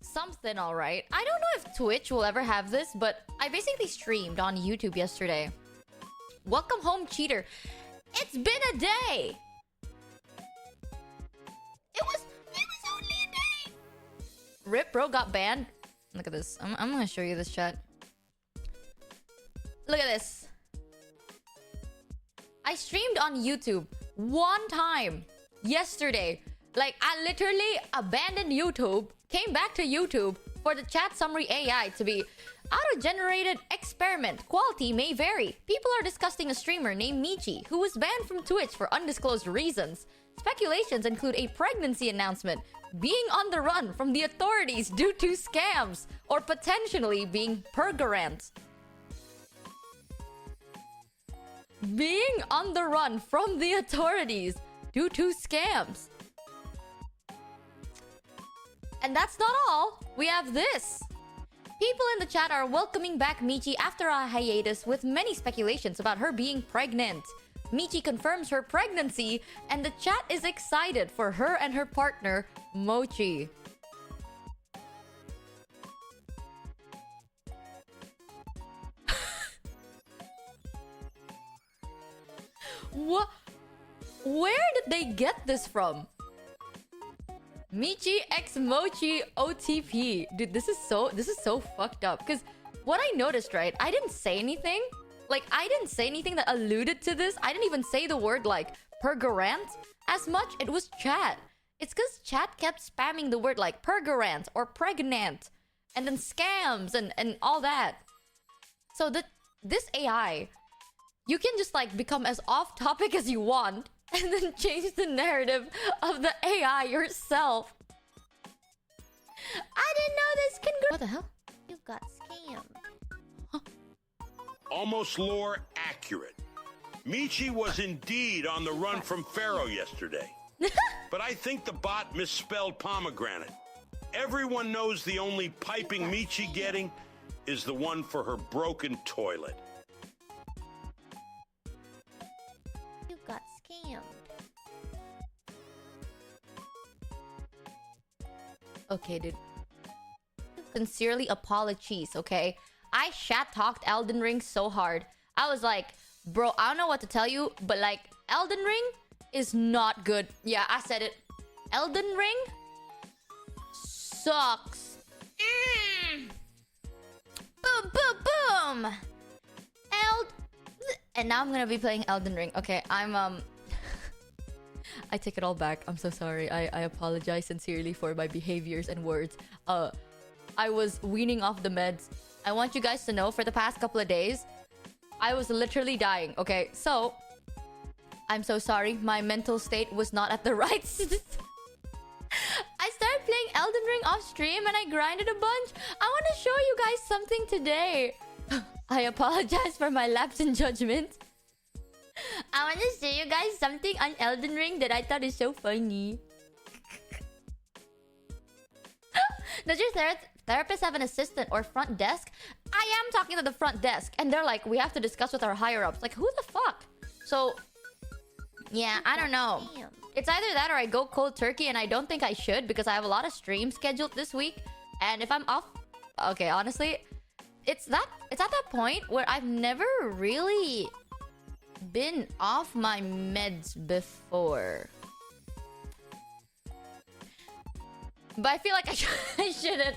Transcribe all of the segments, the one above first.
something, alright. I don't know if Twitch will ever have this, but I basically streamed on YouTube yesterday. Welcome home, cheater. It's been a day! It was only a day! Rip, bro, got banned. Look at this. I'm gonna show you this, chat. Look at this. I streamed on YouTube one time yesterday. Like, I literally abandoned YouTube, came back to YouTube for the chat summary AI to be auto-generated experiment. Quality may vary. People are discussing a streamer named Michi who was banned from Twitch for undisclosed reasons. Speculations include a pregnancy announcement, being on the run from the authorities due to scams, or potentially being purgarant. Being on the run from the authorities due to scams. And that's not all. We have this. People in the chat are welcoming back Michi after a hiatus with many speculations about her being pregnant. Michi confirms her pregnancy and the chat is excited for her and her partner, Mochi. What? Where did they get this from? Michi x Mochi OTP. Dude, this is so fucked up. Because what I noticed, right? I didn't say anything. Like, I didn't say anything that alluded to this. I didn't even say the word, like, purgarant as much. It was chat. It's because chat kept spamming the word, like, purgarant or pregnant. And then scams and all that. So this AI, you can just, like, become as off-topic as you want. And then change the narrative of the AI yourself. I didn't know this can go. What the hell? You got scammed. Huh? Almost lore accurate. Michi was indeed on the run from Pharaoh yesterday. But I think the bot misspelled pomegranate. Everyone knows the only piping Michi getting is the one for her broken toilet. You got scammed. Okay, dude. Sincerely apologies, okay? I shat-talked Elden Ring so hard. I was like, bro, I don't know what to tell you, but like, Elden Ring is not good. Yeah, I said it. Elden Ring sucks. Boom, boom, boom. And now I'm gonna be playing Elden Ring. Okay, I'm I take it all back. I'm so sorry. I apologize sincerely for my behaviors and words. I was weaning off the meds. I want you guys to know, for the past couple of days, I was literally dying. Okay, so I'm so sorry. My mental state was not at the right. I started playing Elden Ring off stream and I grinded a bunch. I want to show you guys something today. I apologize for my lapse in judgment. I want to show you guys something on Elden Ring that I thought is so funny. Does your therapist have an assistant or front desk? I am talking to the front desk. And they're like, we have to discuss with our higher-ups. Like, who the fuck? So, yeah, I don't know. It's either that or I go cold turkey, and I don't think I should because I have a lot of streams scheduled this week. And if I'm off... Okay, honestly, it's at that point where I've never really been off my meds before. But I feel like I shouldn't.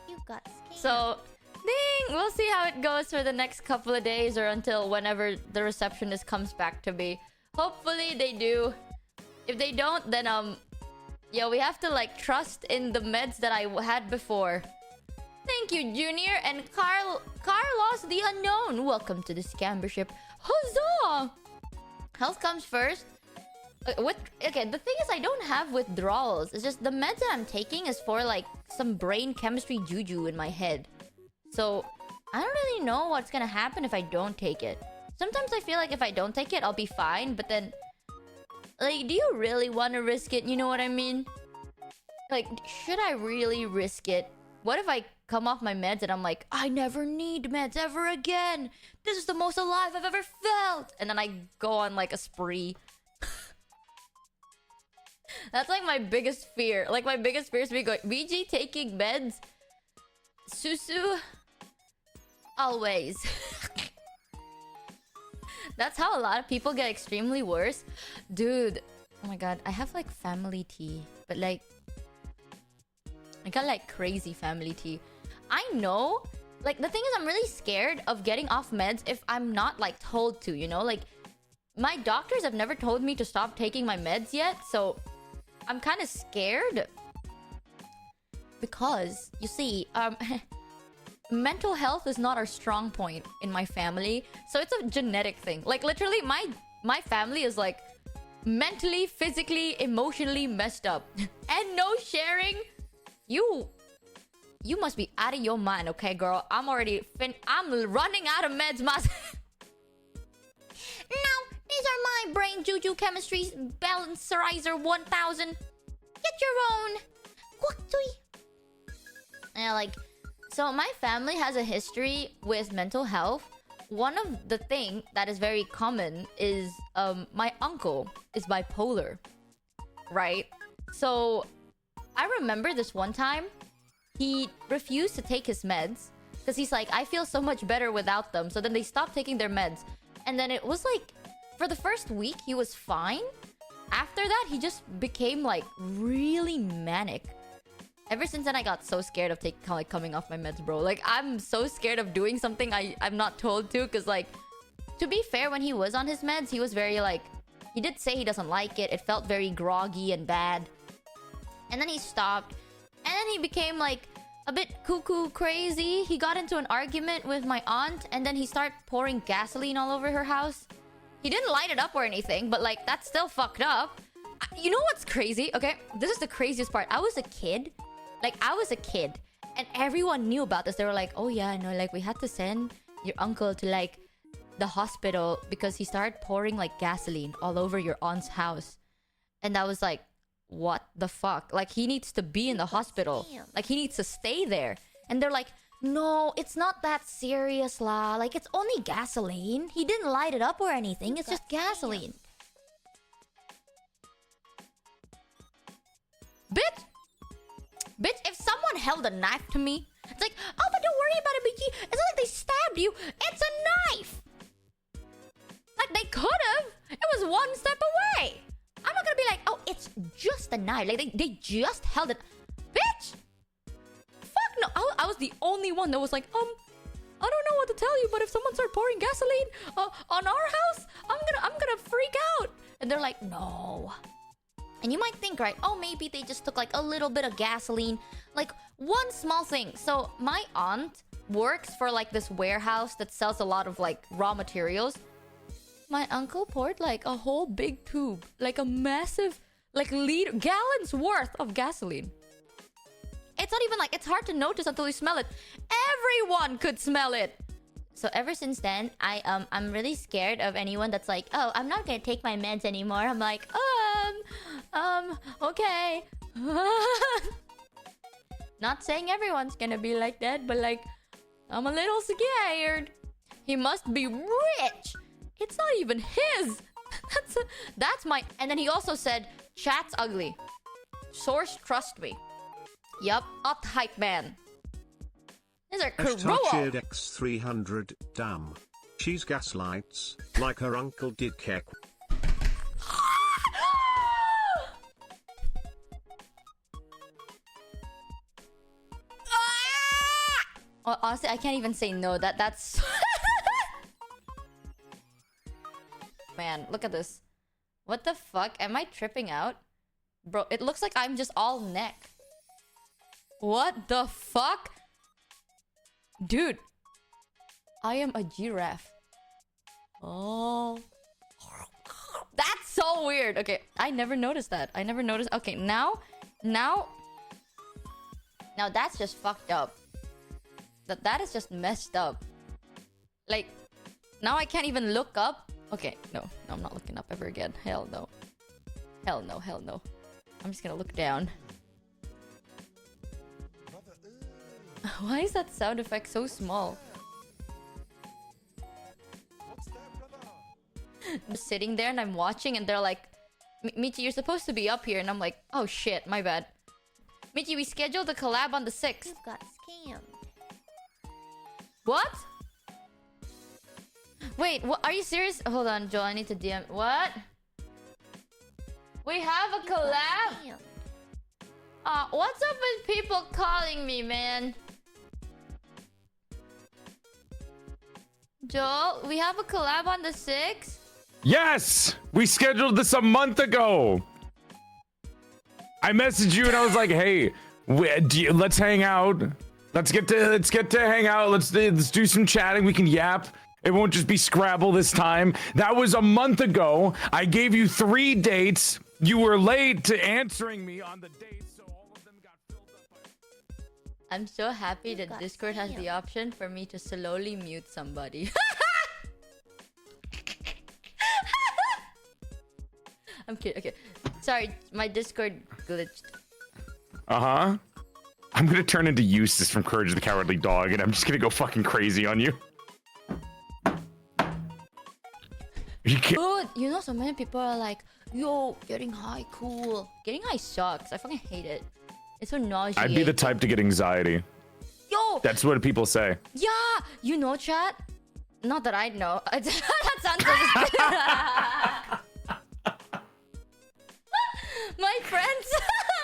You got scammed. So, ding! We'll see how it goes for the next couple of days or until whenever the receptionist comes back to me. Hopefully they do. If they don't, then yeah, we have to like trust in the meds that I had before. Thank you, Junior and Carlos the Unknown. Welcome to the Scambership. Huzzah! Health comes first. Okay, the thing is I don't have withdrawals. It's just the meds that I'm taking is for like some brain chemistry juju in my head. So I don't really know what's gonna happen if I don't take it. Sometimes I feel like if I don't take it, I'll be fine. But then, like, do you really want to risk it? You know what I mean? Like, should I really risk it? What if I come off my meds and I'm like, I never need meds ever again. This is the most alive I've ever felt. And then I go on like a spree. That's like my biggest fear. Like my biggest fear is me going, VG taking meds. Susu. Always. That's how a lot of people get extremely worse. Dude. Oh my god. I have like family tea. But like... I got like crazy family tea. I know... Like the thing is I'm really scared of getting off meds if I'm not like told to, you know? Like... My doctors have never told me to stop taking my meds yet, so I'm kind of scared. Because, you see, mental health is not our strong point in my family, so it's a genetic thing. Like, literally, my family is like mentally, physically, emotionally messed up. And no sharing. You must be out of your mind, okay, girl? I'm running out of meds myself. Now, these are my brain juju chemistry balancerizer 1000. Get your own. Yeah, like, so my family has a history with mental health. One of the thing that is very common is my uncle is bipolar, right? So I remember this one time he refused to take his meds because he's like, I feel so much better without them. So then they stopped taking their meds. And then it was like, for the first week, he was fine. After that, he just became like really manic. Ever since then, I got so scared of coming off my meds, bro. Like, I'm so scared of doing something I'm not told to. Because like, to be fair, when he was on his meds, he was very like... He did say he doesn't like it. It felt very groggy and bad. And then he stopped. And then he became like a bit cuckoo crazy. He got into an argument with my aunt. And then he started pouring gasoline all over her house. He didn't light it up or anything. But like, that's still fucked up. You know what's crazy? Okay, this is the craziest part. I was a kid. And everyone knew about this. They were like, oh yeah, I know, like we had to send your uncle to like the hospital because he started pouring like gasoline all over your aunt's house. And I was like, what the fuck? Like, he needs to be in the hospital. Like, he needs to stay there. And they're like, no, it's not that serious, la. Like, it's only gasoline. He didn't light it up or anything. It's just gasoline. Bitch, if someone held a knife to me, it's like, oh, but don't worry about it, Michi. It's not like they stabbed you. It's a knife. Like, they could have. It was one step away. I'm not gonna be like, oh, it's just a knife. Like, they just held it. Bitch! Fuck no. I was the only one that was like, I don't know what to tell you, but if someone started pouring gasoline on our house, I'm gonna freak out. And they're like, no. And you might think, right, oh, maybe they just took like a little bit of gasoline. Like, one small thing. So my aunt works for like this warehouse that sells a lot of like raw materials. My uncle poured like a whole big tube, like a massive, like gallons worth of gasoline. It's not even like, it's hard to notice until you smell it. Everyone could smell it. So ever since then, I'm really scared of anyone that's like, oh, I'm not gonna take my meds anymore. I'm like, okay. Not saying everyone's gonna be like that, but like, I'm a little scared. He must be rich. It's not even his. That's my... And then he also said, chat's ugly. Source, trust me. Yup, up-hype man. These are Kuro. X300, damn. She's gaslights, like her uncle did Kek. Honestly, I can't even say no. That's... Man, look at this. What the fuck? Am I tripping out? Bro, it looks like I'm just all neck. What the fuck? Dude. I am a giraffe. Oh. That's so weird. Okay, I never noticed that. I never noticed. Okay, now that's just fucked up. That is just messed up. Like, now I can't even look up. Okay, no, I'm not looking up ever again. Hell no. Hell no, hell no. I'm just gonna look down. Why is that sound effect so small? I'm sitting there and I'm watching and they're like... Michi, you're supposed to be up here, and I'm like, oh shit, my bad. Michi, we scheduled a collab on the 6th. You got scammed. What? Wait, what? Are you serious? Hold on, Joel, I need to DM. What? We have a You got collab? scammed. What's up with people calling me, man? Joel, we have a collab on the 6th? Yes! We scheduled this a month ago. I messaged you and I was like, hey, let's hang out. Let's get to hang out. Let's do some chatting. We can yap. It won't just be Scrabble this time. That was a month ago. I gave you 3 dates. You were late to answering me on the dates, so all of them got filled up. I'm so happy You that got Discord has the scammed. option for me to slowly mute somebody. I'm kidding. Okay. Sorry, my Discord glitched. Uh-huh. I'm gonna turn into Eustace from Courage the Cowardly Dog, and I'm just gonna go fucking crazy on you. You can't. Dude, you know, so many people are like, yo, getting high, cool. Getting high sucks. I fucking hate it. It's so nauseating. I'd be the type to get anxiety. Yo! That's what people say. Yeah! You know, chat? Not that I know. that sounds like... My friends...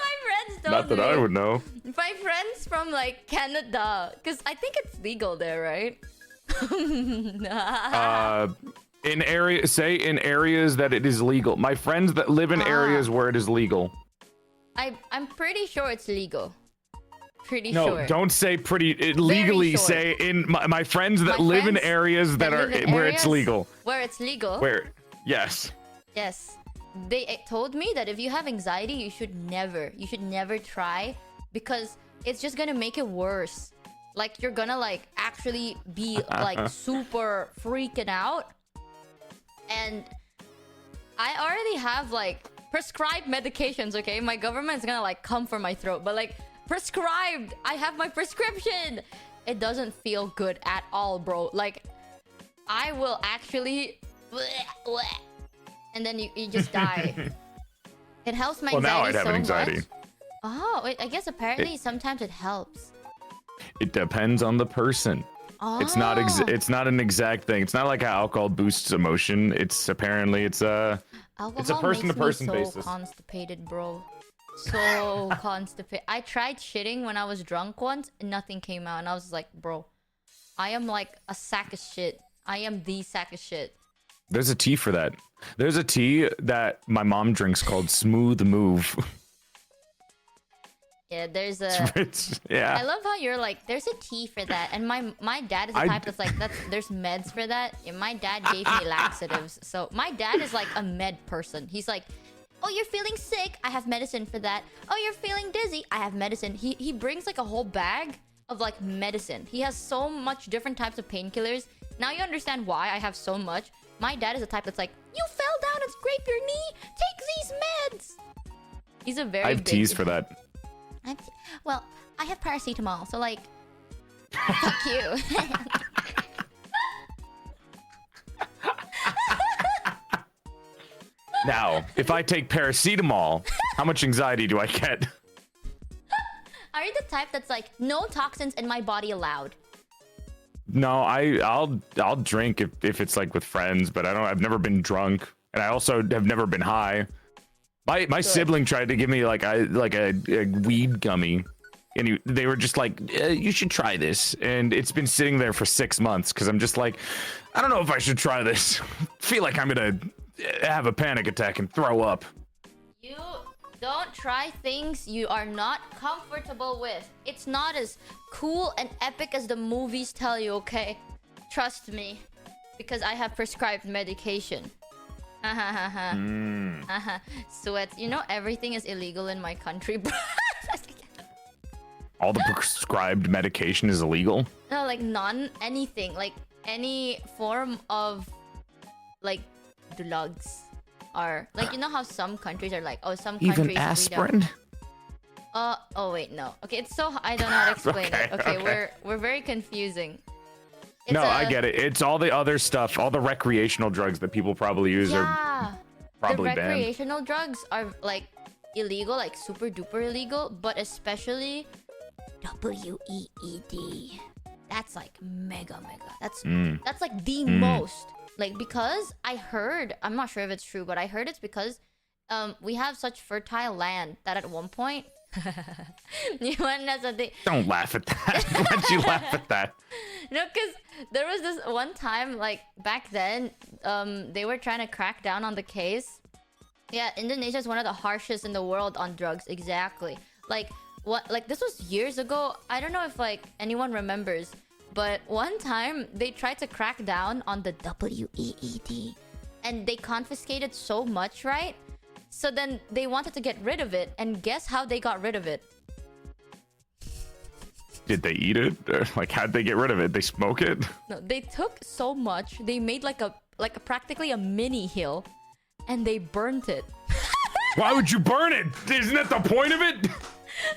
my friends told Not that me. I would know. My friends from, like, Canada. Because I think it's legal there, right? In areas that it is legal. My friends that live in areas where it is legal. I'm pretty sure it's legal. Pretty No, sure. don't say pretty. Legally sure. say in my friends that My live in friends areas that are live in where it's areas legal. Where it's legal. Where? Yes. Yes. They told me that if you have anxiety, you should never try, because it's just gonna make it worse. Like, you're gonna, like, actually be, like, super freaking out. And I already have, like, prescribed medications, okay? My government's gonna, like, come for my throat. But, like, prescribed! I have my prescription! It doesn't feel good at all, bro. Like, I will actually... And then you just die. It helps my Well, now anxiety I'd have so an anxiety. much. Oh, wait, I guess apparently sometimes it helps. It depends on the person. Oh. It's not an exact thing. It's not like how alcohol boosts emotion. It's apparently it's a person to person makes me basis. so constipated, bro. So constipated. I tried shitting when I was drunk once and nothing came out. And I was like, bro, I am like a sack of shit. I am the sack of shit. There's a tea for that. There's a tea that my mom drinks called Smooth Move. Yeah, there's a... Yeah. I love how you're like, there's a tea for that. And my dad is the type that's like, there's meds for that. And my dad gave me laxatives. So my dad is like a med person. He's like, oh, you're feeling sick? I have medicine for that. Oh, you're feeling dizzy? I have medicine. He brings like a whole bag of like medicine. He has so much different types of painkillers. Now you understand why I have so much. My dad is the type that's like, you fell down and scraped your knee? Take these meds! He's a very I have teas for that. Well, I have paracetamol, so like... Fuck you. Now, if I take paracetamol, how much anxiety do I get? Are you the type that's like, no toxins in my body allowed? No, I'll drink if it's like with friends, but I've never been drunk, and I also have never been high. My sibling tried to give me like a weed gummy, and they were just like, you should try this, and it's been sitting there for 6 months because I'm just like, I don't know if I should try this. Feel like I'm gonna have a panic attack and throw up. You don't try things you are not comfortable with. It's not as cool and epic as the movies tell you, okay? Trust me. Because I have prescribed medication. Sweats. You know everything is illegal in my country, bro. All the prescribed medication is illegal? No, like anything. Like any form of like drugs are like, you know how some countries are like, oh, some countries Even aspirin? Oh wait, no. Okay, it's so I don't know how to explain it. Okay, we're very confusing. No, I get it. It's all the other stuff, all the recreational drugs that people probably use yeah. probably the banned. recreational drugs are like illegal, like super duper illegal, but especially WEED. That's like mega. That's like the most. Like, because I heard, I'm not sure if it's true, but I heard it's because we have such fertile land that at one point Don't laugh at that. Why'd you laugh at that? No, because there was this one time, like back then, they were trying to crack down on the case. Yeah, Indonesia is one of the harshest in the world on drugs. Exactly. Like what? Like this was years ago. I don't know if like anyone remembers, but one time they tried to crack down on the WEED, and they confiscated so much, right? So then they wanted to get rid of it, and guess how they got rid of it? Did they eat it? Or, like, how'd they get rid of it? They smoke it? No, they took so much. They made like a practically a mini hill, and they burnt it. Why would you burn it? Isn't that the point of it?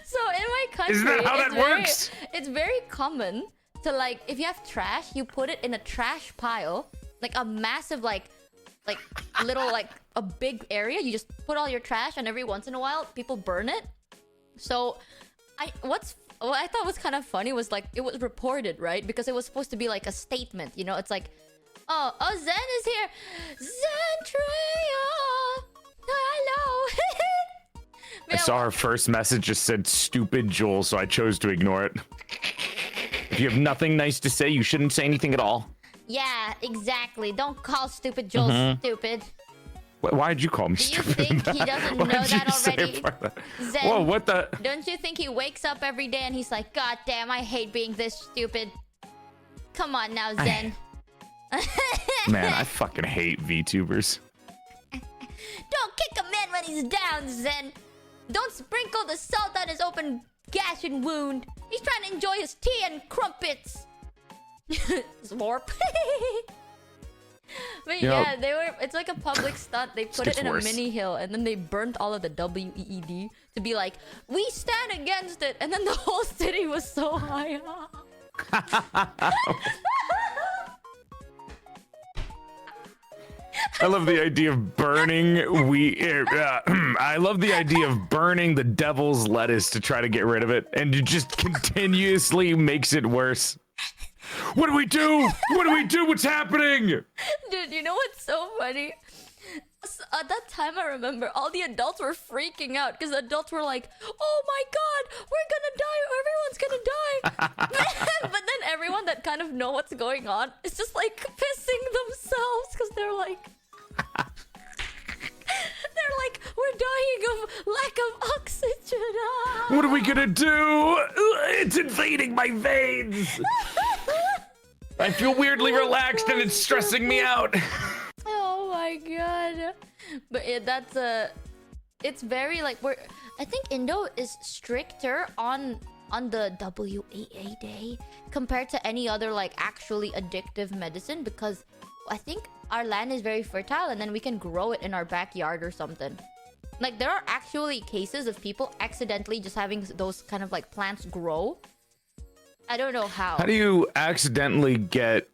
So in my country, Isn't that how that works? It's very common to like, if you have trash, you put it in a trash pile, like a massive like little like a big area. You just put all your trash, and every once in a while, people burn it. So what I thought was kind of funny was like it was reported, right? Because it was supposed to be like a statement, you know? It's like, oh, Zen is here. Zentria, hello. I saw her first message just said stupid Joel, so I chose to ignore it. If you have nothing nice to say, you shouldn't say anything at all. Yeah, exactly. Don't call stupid Joel stupid. Why'd you call me Do you stupid? think he doesn't know that already? Zen, whoa, what the? Don't you think he wakes up every day and he's like, God damn, I hate being this stupid. Come on now, Zen. Man, I fucking hate VTubers. Don't kick a man when he's down, Zen. Don't sprinkle the salt on his open gash and wound. He's trying to enjoy his tea and crumpets. Slorp. But You yeah, know, it's like a public stunt. They put it in worse. a mini hill, and then they burnt all of the WEED to be like, we stand against it. And then the whole city was so high. I love the idea of burning I love the idea of burning the devil's lettuce to try to get rid of it, and it just continuously makes it worse. What do we do? What do we do? What's happening? Dude, you know what's so funny? At that time, I remember all the adults were freaking out because adults were like, oh my god, we're gonna die, everyone's gonna die. But then everyone that kind of know what's going on is just like pissing themselves because they're like, we're dying of lack of oxygen. What are we gonna do? It's invading my veins. I feel weirdly relaxed and it's stressing me out. Oh my god. But yeah, it's very like I think Indo is stricter on the WAA day compared to any other like actually addictive medicine, because I think our land is very fertile and then we can grow it in our backyard or something. Like there are actually cases of people accidentally just having those kind of like plants grow. I don't know how. How do you accidentally get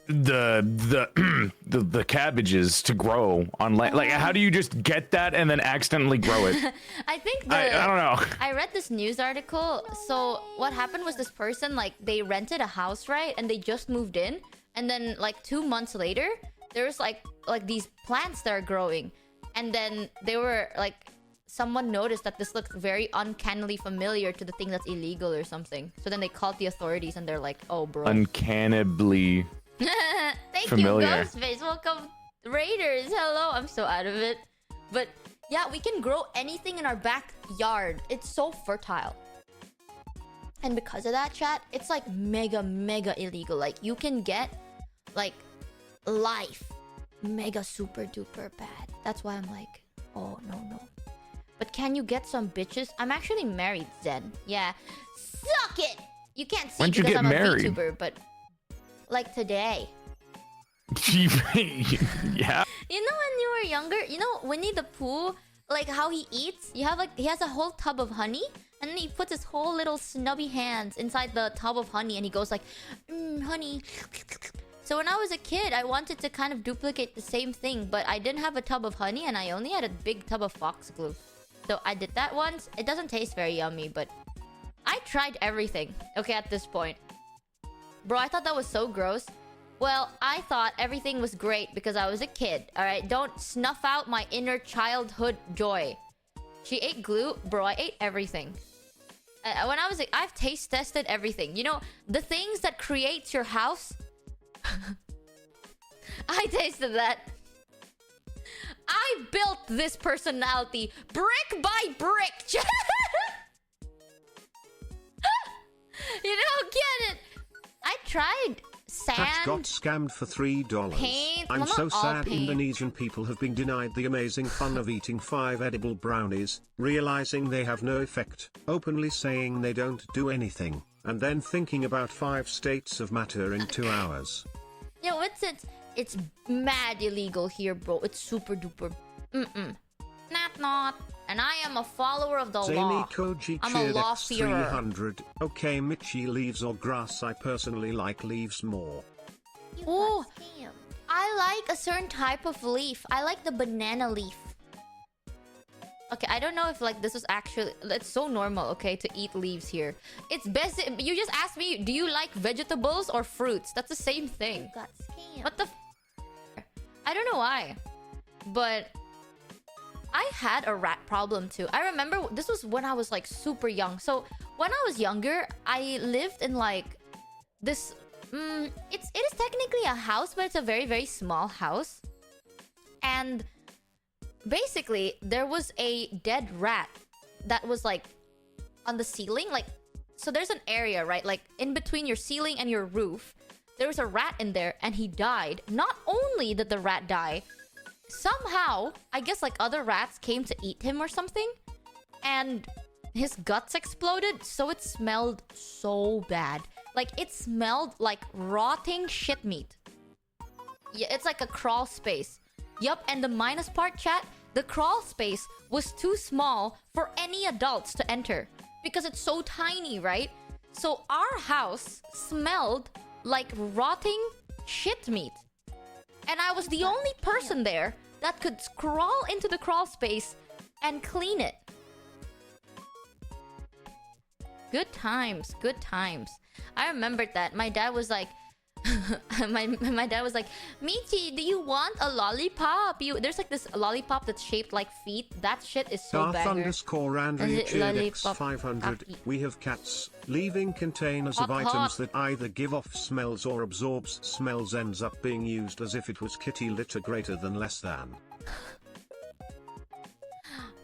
the cabbages to grow on land? Like, how do you just get that and then accidentally grow it? I think I don't know. I read this news article. So what happened was this person, like, they rented a house, right? And they just moved in. And then like 2 months later, there was like these plants that are growing. And then they were like, someone noticed that this looked very uncannily familiar to the thing that's illegal or something. So then they called the authorities and they're like, oh, bro. Uncannibly Thank familiar. you, Ghostface. Welcome, Raiders. Hello. I'm so out of it. But yeah, we can grow anything in our backyard. It's so fertile. And because of that, chat, it's like mega illegal. Like you can get like life mega super duper bad. That's why I'm like, oh no. But can you get some bitches? I'm actually married, Zen. Yeah. Suck it! You can't see When'd you because get I'm married? a VTuber, but like today. Yeah. You know when you were younger, you know Winnie the Pooh, like how he eats? You have like, he has a whole tub of honey, and then he puts his whole little snubby hands inside the tub of honey, and he goes like, honey. So when I was a kid, I wanted to kind of duplicate the same thing, but I didn't have a tub of honey and I only had a big tub of fox glue. So I did that once. It doesn't taste very yummy, but I tried everything. Okay, at this point. Bro, I thought that was so gross. Well, I thought everything was great because I was a kid, alright? Don't snuff out my inner childhood joy. She ate glue. Bro, I ate everything. When I was like, I've taste tested everything. You know, the things that creates your house. I tasted that. I built this personality brick by brick. You don't get it. I tried sand. Patch got scammed for $3. Paint. I'm Well, so not all sad paint. Indonesian people have been denied the amazing fun of eating 5 edible brownies, realizing they have no effect, openly saying they don't do anything, and then thinking about 5 states of matter in 2 hours. Yo, it's mad illegal here, bro. It's super duper. Not. And I am a follower of the Zany law. Koji I'm a cheered law fearer. X300. Okay, Michi, leaves or grass? I personally like leaves more. You Ooh. got scammed. I like a certain type of leaf. I like the banana leaf. Okay, I don't know if like this is actually... It's so normal, okay, to eat leaves here. It's best... You just asked me, do you like vegetables or fruits? That's the same thing. You got scammed. What the... I don't know why. But... I had a rat problem too. I remember this was when I was like super young. So when I was younger, I lived in like this... it is technically a house, but it's a very, very small house. And basically, there was a dead rat that was like on the ceiling. Like, so there's an area, right? Like in between your ceiling and your roof. There was a rat in there and he died. Not only did the rat die, somehow, I guess like other rats came to eat him or something. And his guts exploded, so it smelled so bad. Like, it smelled like rotting shit meat. Yeah, it's like a crawl space. Yup, and the minus part, chat, the crawl space was too small for any adults to enter. Because it's so tiny, right? So our house smelled like rotting shit meat. And I was the only person there that could crawl into the crawl space and clean it. Good times, good times. I remembered that. My dad was like... my dad was like, Michi, do you want a lollipop? There's like this lollipop that's shaped like feet. That shit is so Darth banger. _Andrea Is it cheered lollipop? X500. We have cats, leaving containers of Hot, items hot. that either give off smells or absorbs smells, ends up being used as if it was kitty litter greater than less than.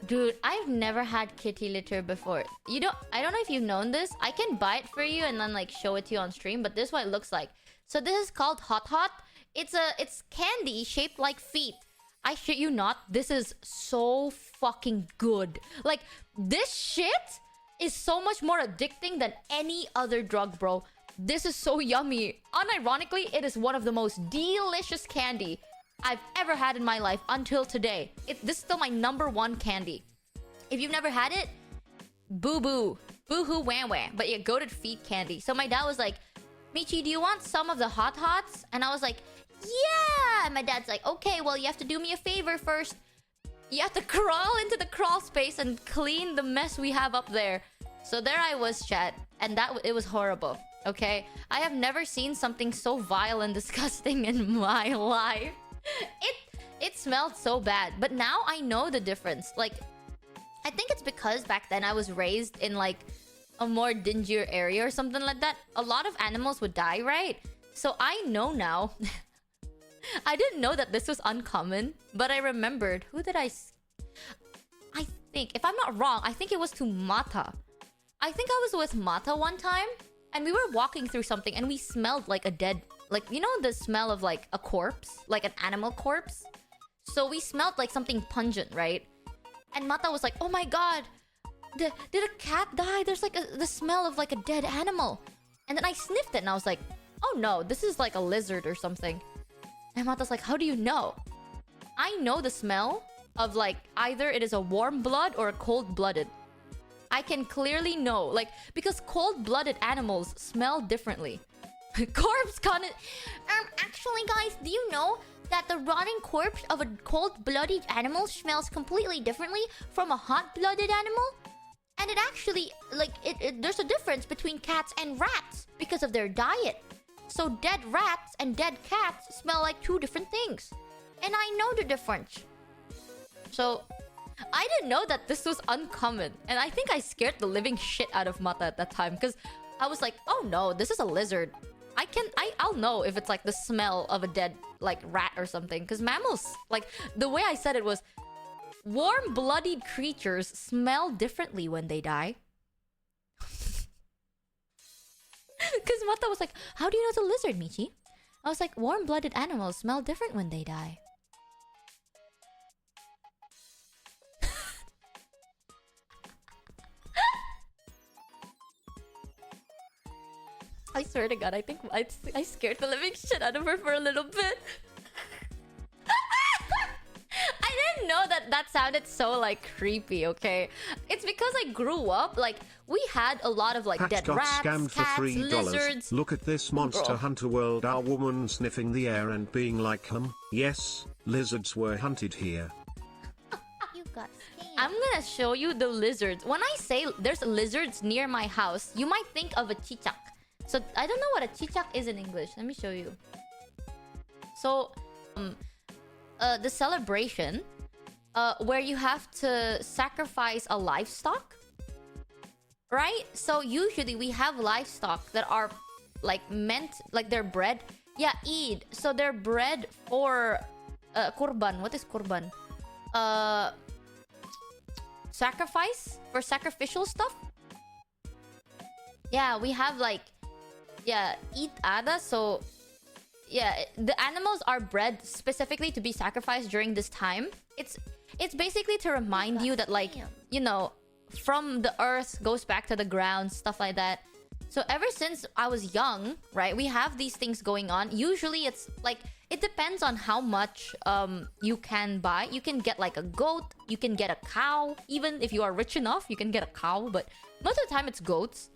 Dude, I've never had kitty litter before. I don't know if you've known this. I can buy it for you and then like show it to you on stream, but this is what it looks like. So this is called Hot Hot. It's candy shaped like feet. I shit you not, this is so fucking good. Like, this shit is so much more addicting than any other drug, bro. This is so yummy. Unironically, it is one of the most delicious candy I've ever had in my life until today. This is still my #1 candy. If you've never had it, boo-boo. Boo-hoo wah-wah. But yeah, goated feet candy. So my dad was like, Michi, do you want some of the Hot Hots? And I was like, yeah! And my dad's like, okay, well, you have to do me a favor first. You have to crawl into the crawl space and clean the mess we have up there. So there I was, chat. And it was horrible, okay? I have never seen something so vile and disgusting in my life. It smelled so bad. But now I know the difference. Like, I think it's because back then I was raised in like a more dingier area or something like that. A lot of animals would die, right? So I know now. I didn't know that this was uncommon, but I remembered. Who did I think, if I'm not wrong, I think it was to Mata. I think I was with Mata one time, and we were walking through something, and we smelled like a dead... Like, you know the smell of like a corpse? Like an animal corpse? So we smelled like something pungent, right? And Mata was like, oh my god, did a cat die? There's like the smell of like a dead animal. And then I sniffed it and I was like, oh no, this is like a lizard or something. And Mata's like, how do you know? I know the smell of like either it is a warm blood or a cold-blooded. I can clearly know, like, because cold-blooded animals smell differently. Corpse con. Actually, guys, do you know that the rotting corpse of a cold-blooded animal smells completely differently from a hot-blooded animal? And it actually, like, there's a difference between cats and rats because of their diet. So dead rats and dead cats smell like two different things. And I know the difference. So, I didn't know that this was uncommon. And I think I scared the living shit out of Mata at that time. Because I was like, oh no, this is a lizard. I'll know if it's like the smell of a dead, like, rat or something. Because mammals, like, the way I said it was, warm-blooded creatures smell differently when they die. Because Mata was like, how do you know it's a lizard, Michi? I was like, warm-blooded animals smell different when they die. I swear to God, I think I scared the living shit out of her for a little bit. I didn't know that sounded so, like, creepy, okay? It's because I grew up, like, we had a lot of, like, Cat dead got rats, scammed cats, for $3. lizards. Look at this Monster Hunter World. Our woman sniffing the air and being like, yes, lizards were hunted here. You got scammed. I'm gonna show you the lizards. When I say there's lizards near my house, you might think of a chichak. So, I don't know what a chichak is in English. Let me show you. So, the celebration, where you have to sacrifice a livestock, right? So, usually we have livestock that are, like, meant, like, they're bred. Yeah, Eid. So, they're bred for, kurban. What is kurban? Sacrifice? For sacrificial stuff? Yeah, we have, like, yeah, al-Adha. So, yeah, the animals are bred specifically to be sacrificed during this time. It's basically to remind you that, like, you know, from the earth goes back to the ground, stuff like that. So ever since I was young, right, we have these things going on. Usually it's like, it depends on how much you can buy. You can get like a goat, you can get a cow. Even if you are rich enough, you can get a cow, but most of the time it's goats.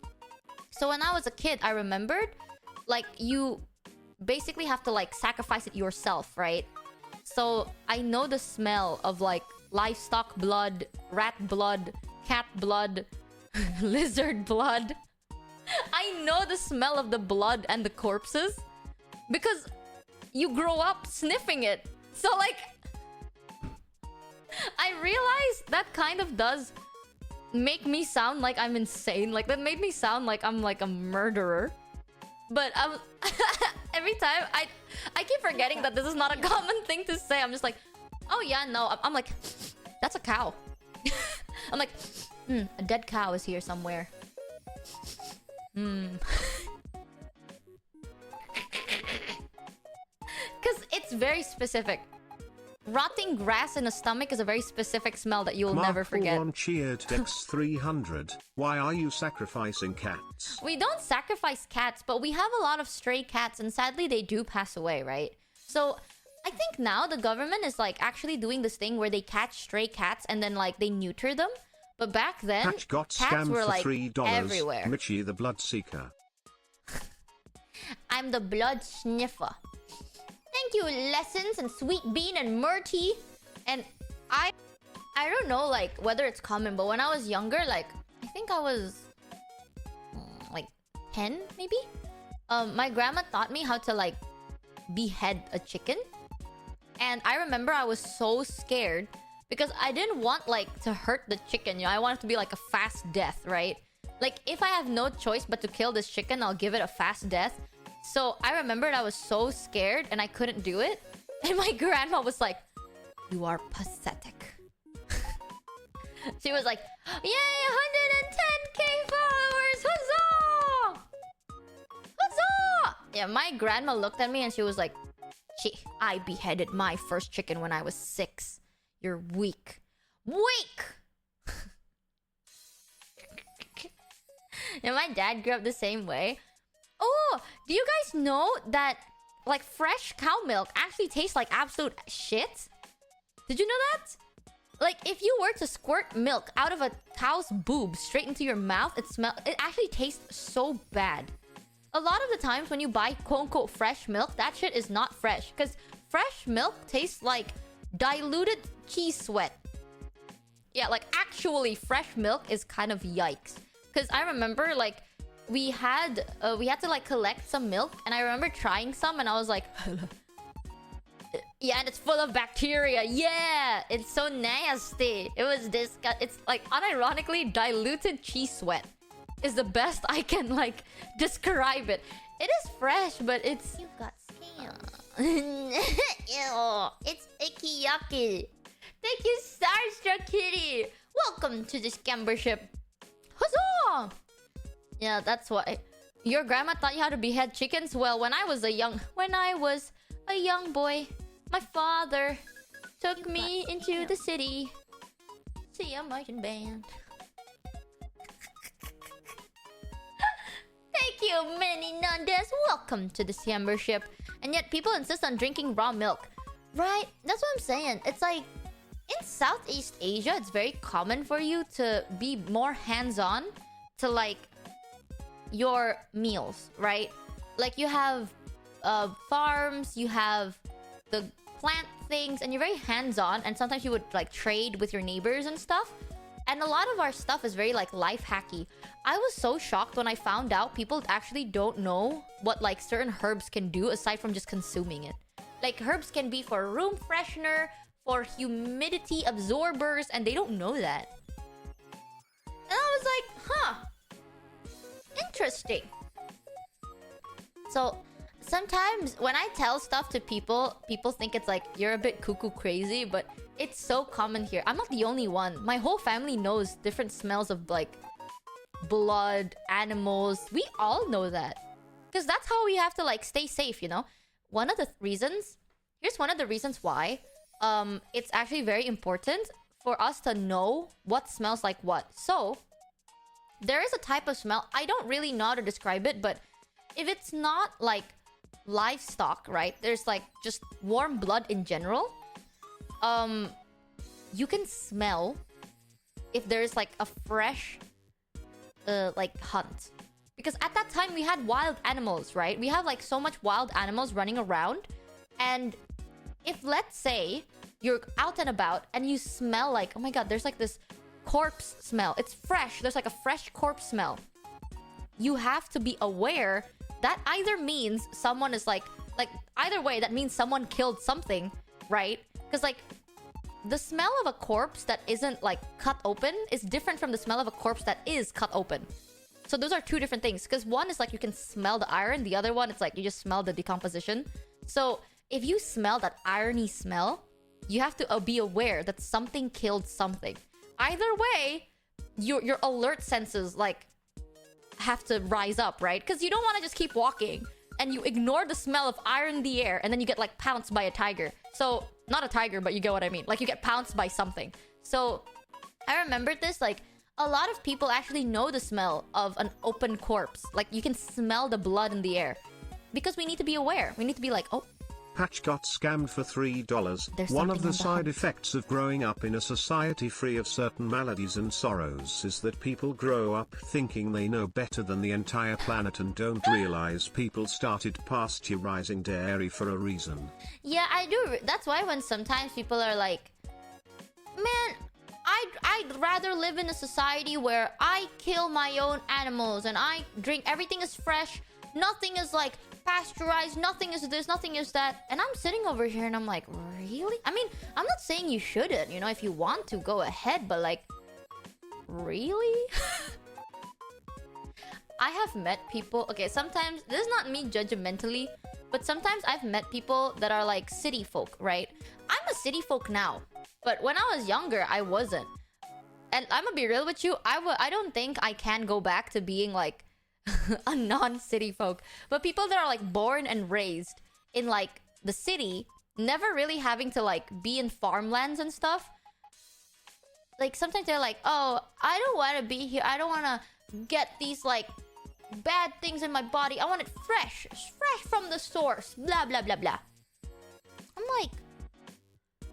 So when I was a kid, I remembered, like, you basically have to, like, sacrifice it yourself, right? So I know the smell of, like, livestock blood, rat blood, cat blood, lizard blood. I know the smell of the blood and the corpses because you grow up sniffing it. So, like, I realized that kind of does make me sound like I'm insane. Like, that made me sound like I'm, like, a murderer. But every time I keep forgetting that this is not a common thing to say. I'm just like, oh yeah, no. I'm like, that's a cow. I'm like, a dead cow is here somewhere. Because it's very specific. Rotting grass in a stomach is a very specific smell that you'll never forget. Mark cheered Dex 300. Why are you sacrificing cats? We don't sacrifice cats, but we have a lot of stray cats, and sadly they do pass away, right? So I think now the government is, like, actually doing this thing where they catch stray cats and then, like, they neuter them. But back then, Cat got cats scammed were, for like, $3. everywhere. Michi the Blood Seeker. I'm the blood sniffer. Thank you, Lessons and Sweet Bean and Murty. And I don't know, like, whether it's common, but when I was younger, like, I think I was like 10 maybe, my grandma taught me how to, like, behead a chicken. And I remember I was so scared because I didn't want, like, to hurt the chicken, you know. I wanted it to be like a fast death, right? Like, if I have no choice but to kill this chicken, I'll give it a fast death. So I remembered I was so scared and I couldn't do it. And my grandma was like, you are pathetic. She was like, yay, 110k followers! Huzzah! Huzzah! Yeah, my grandma looked at me and she was like, I beheaded my first chicken when I was 6. You're weak. Weak! And my dad grew up the same way. Oh, do you guys know that, like, fresh cow milk actually tastes like absolute shit? Did you know that? Like, if you were to squirt milk out of a cow's boob straight into your mouth, it actually tastes so bad. a lot of the times when you buy quote-unquote fresh milk, that shit is not fresh. Because fresh milk tastes like diluted cheese sweat. Yeah, like actually fresh milk is kind of yikes. Because I remember like we had to like collect some milk, and I remember trying some and I was like yeah, and it's full of bacteria. Yeah, it's so nasty. It was it's like unironically diluted cheese sweat is the best I can like describe it. It is fresh, but it's... You got scammed. Ew, it's icky yucky. Thank you, Starstruck Kitty. Welcome to the scambership. Huzzah! Yeah, that's why. Your grandma taught you how to behead chickens? Well, when I was a young boy, my father took me into the city. See a marching band. Thank you, Many Nandes. Welcome to the scambership. And yet people insist on drinking raw milk. Right? That's what I'm saying. It's like, in Southeast Asia, it's very common for you to be more hands-on to like your meals, right? Like you have farms, you have the plant things, and you're very hands-on, and sometimes you would like trade with your neighbors and stuff. And a lot of our stuff is very like life hacky. I was so shocked when I found out people actually don't know what like certain herbs can do aside from just consuming it. Like herbs can be for room freshener, for humidity absorbers, and they don't know that. And I was like, huh, interesting. So sometimes when I tell stuff to people, people think it's like you're a bit cuckoo crazy, but it's so common here. I'm not the only one. My whole family knows different smells of like blood, animals. We all know that. Because that's how we have to like stay safe, you know? One of the reasons, here's one of the reasons why it's actually very important for us to know what smells like what. So there is a type of smell, I don't really know how to describe it, but if it's not like livestock, right? There's like just warm blood in general. You can smell if there's like a fresh like hunt. Because at that time we had wild animals, right? We have like so much wild animals running around. And if let's say you're out and about and you smell like, oh my god, there's like this corpse smell. It's fresh. There's like a fresh corpse smell. You have to be aware that either means someone is like either way, that means someone killed something, right? Because like the smell of a corpse that isn't like cut open is different from the smell of a corpse that is cut open. So those are two different things. Because one is like you can smell the iron. The other one, it's like you just smell the decomposition. So if you smell that irony smell, you have to be aware that something killed something. Either way, your alert senses like have to rise up, right? Because you don't want to just keep walking and you ignore the smell of iron in the air and then you get like pounced by a tiger. So not a tiger, but you get what I mean. Like you get pounced by something. So I remembered this, like a lot of people actually know the smell of an open corpse. Like you can smell the blood in the air. Because we need to be aware. We need to be like, oh, Patch got scammed for $3. One of the side effects of growing up in a society free of certain maladies and sorrows is that people grow up thinking they know better than the entire planet and don't realize people started pasteurizing dairy for a reason. Yeah, I do. That's why when sometimes people are like, man, I'd rather live in a society where I kill my own animals and I drink, everything is fresh, nothing is like pasteurized, nothing is this, nothing is that. And I'm sitting over here and I'm like, really? I mean, I'm not saying you shouldn't, you know, if you want to, go ahead, but like, really? I have met people, okay, sometimes, this is not me judgmentally, but sometimes I've met people that are like city folk, right? I'm a city folk now, but when I was younger, I wasn't. And I'm gonna be real with you, I don't think I can go back to being like a non-city folk. But people that are like born and raised in like the city, never really having to like be in farmlands and stuff, like sometimes they're like, oh, I don't want to be here, I don't want to get these like bad things in my body, I want it fresh from the source, blah blah blah blah. I'm like,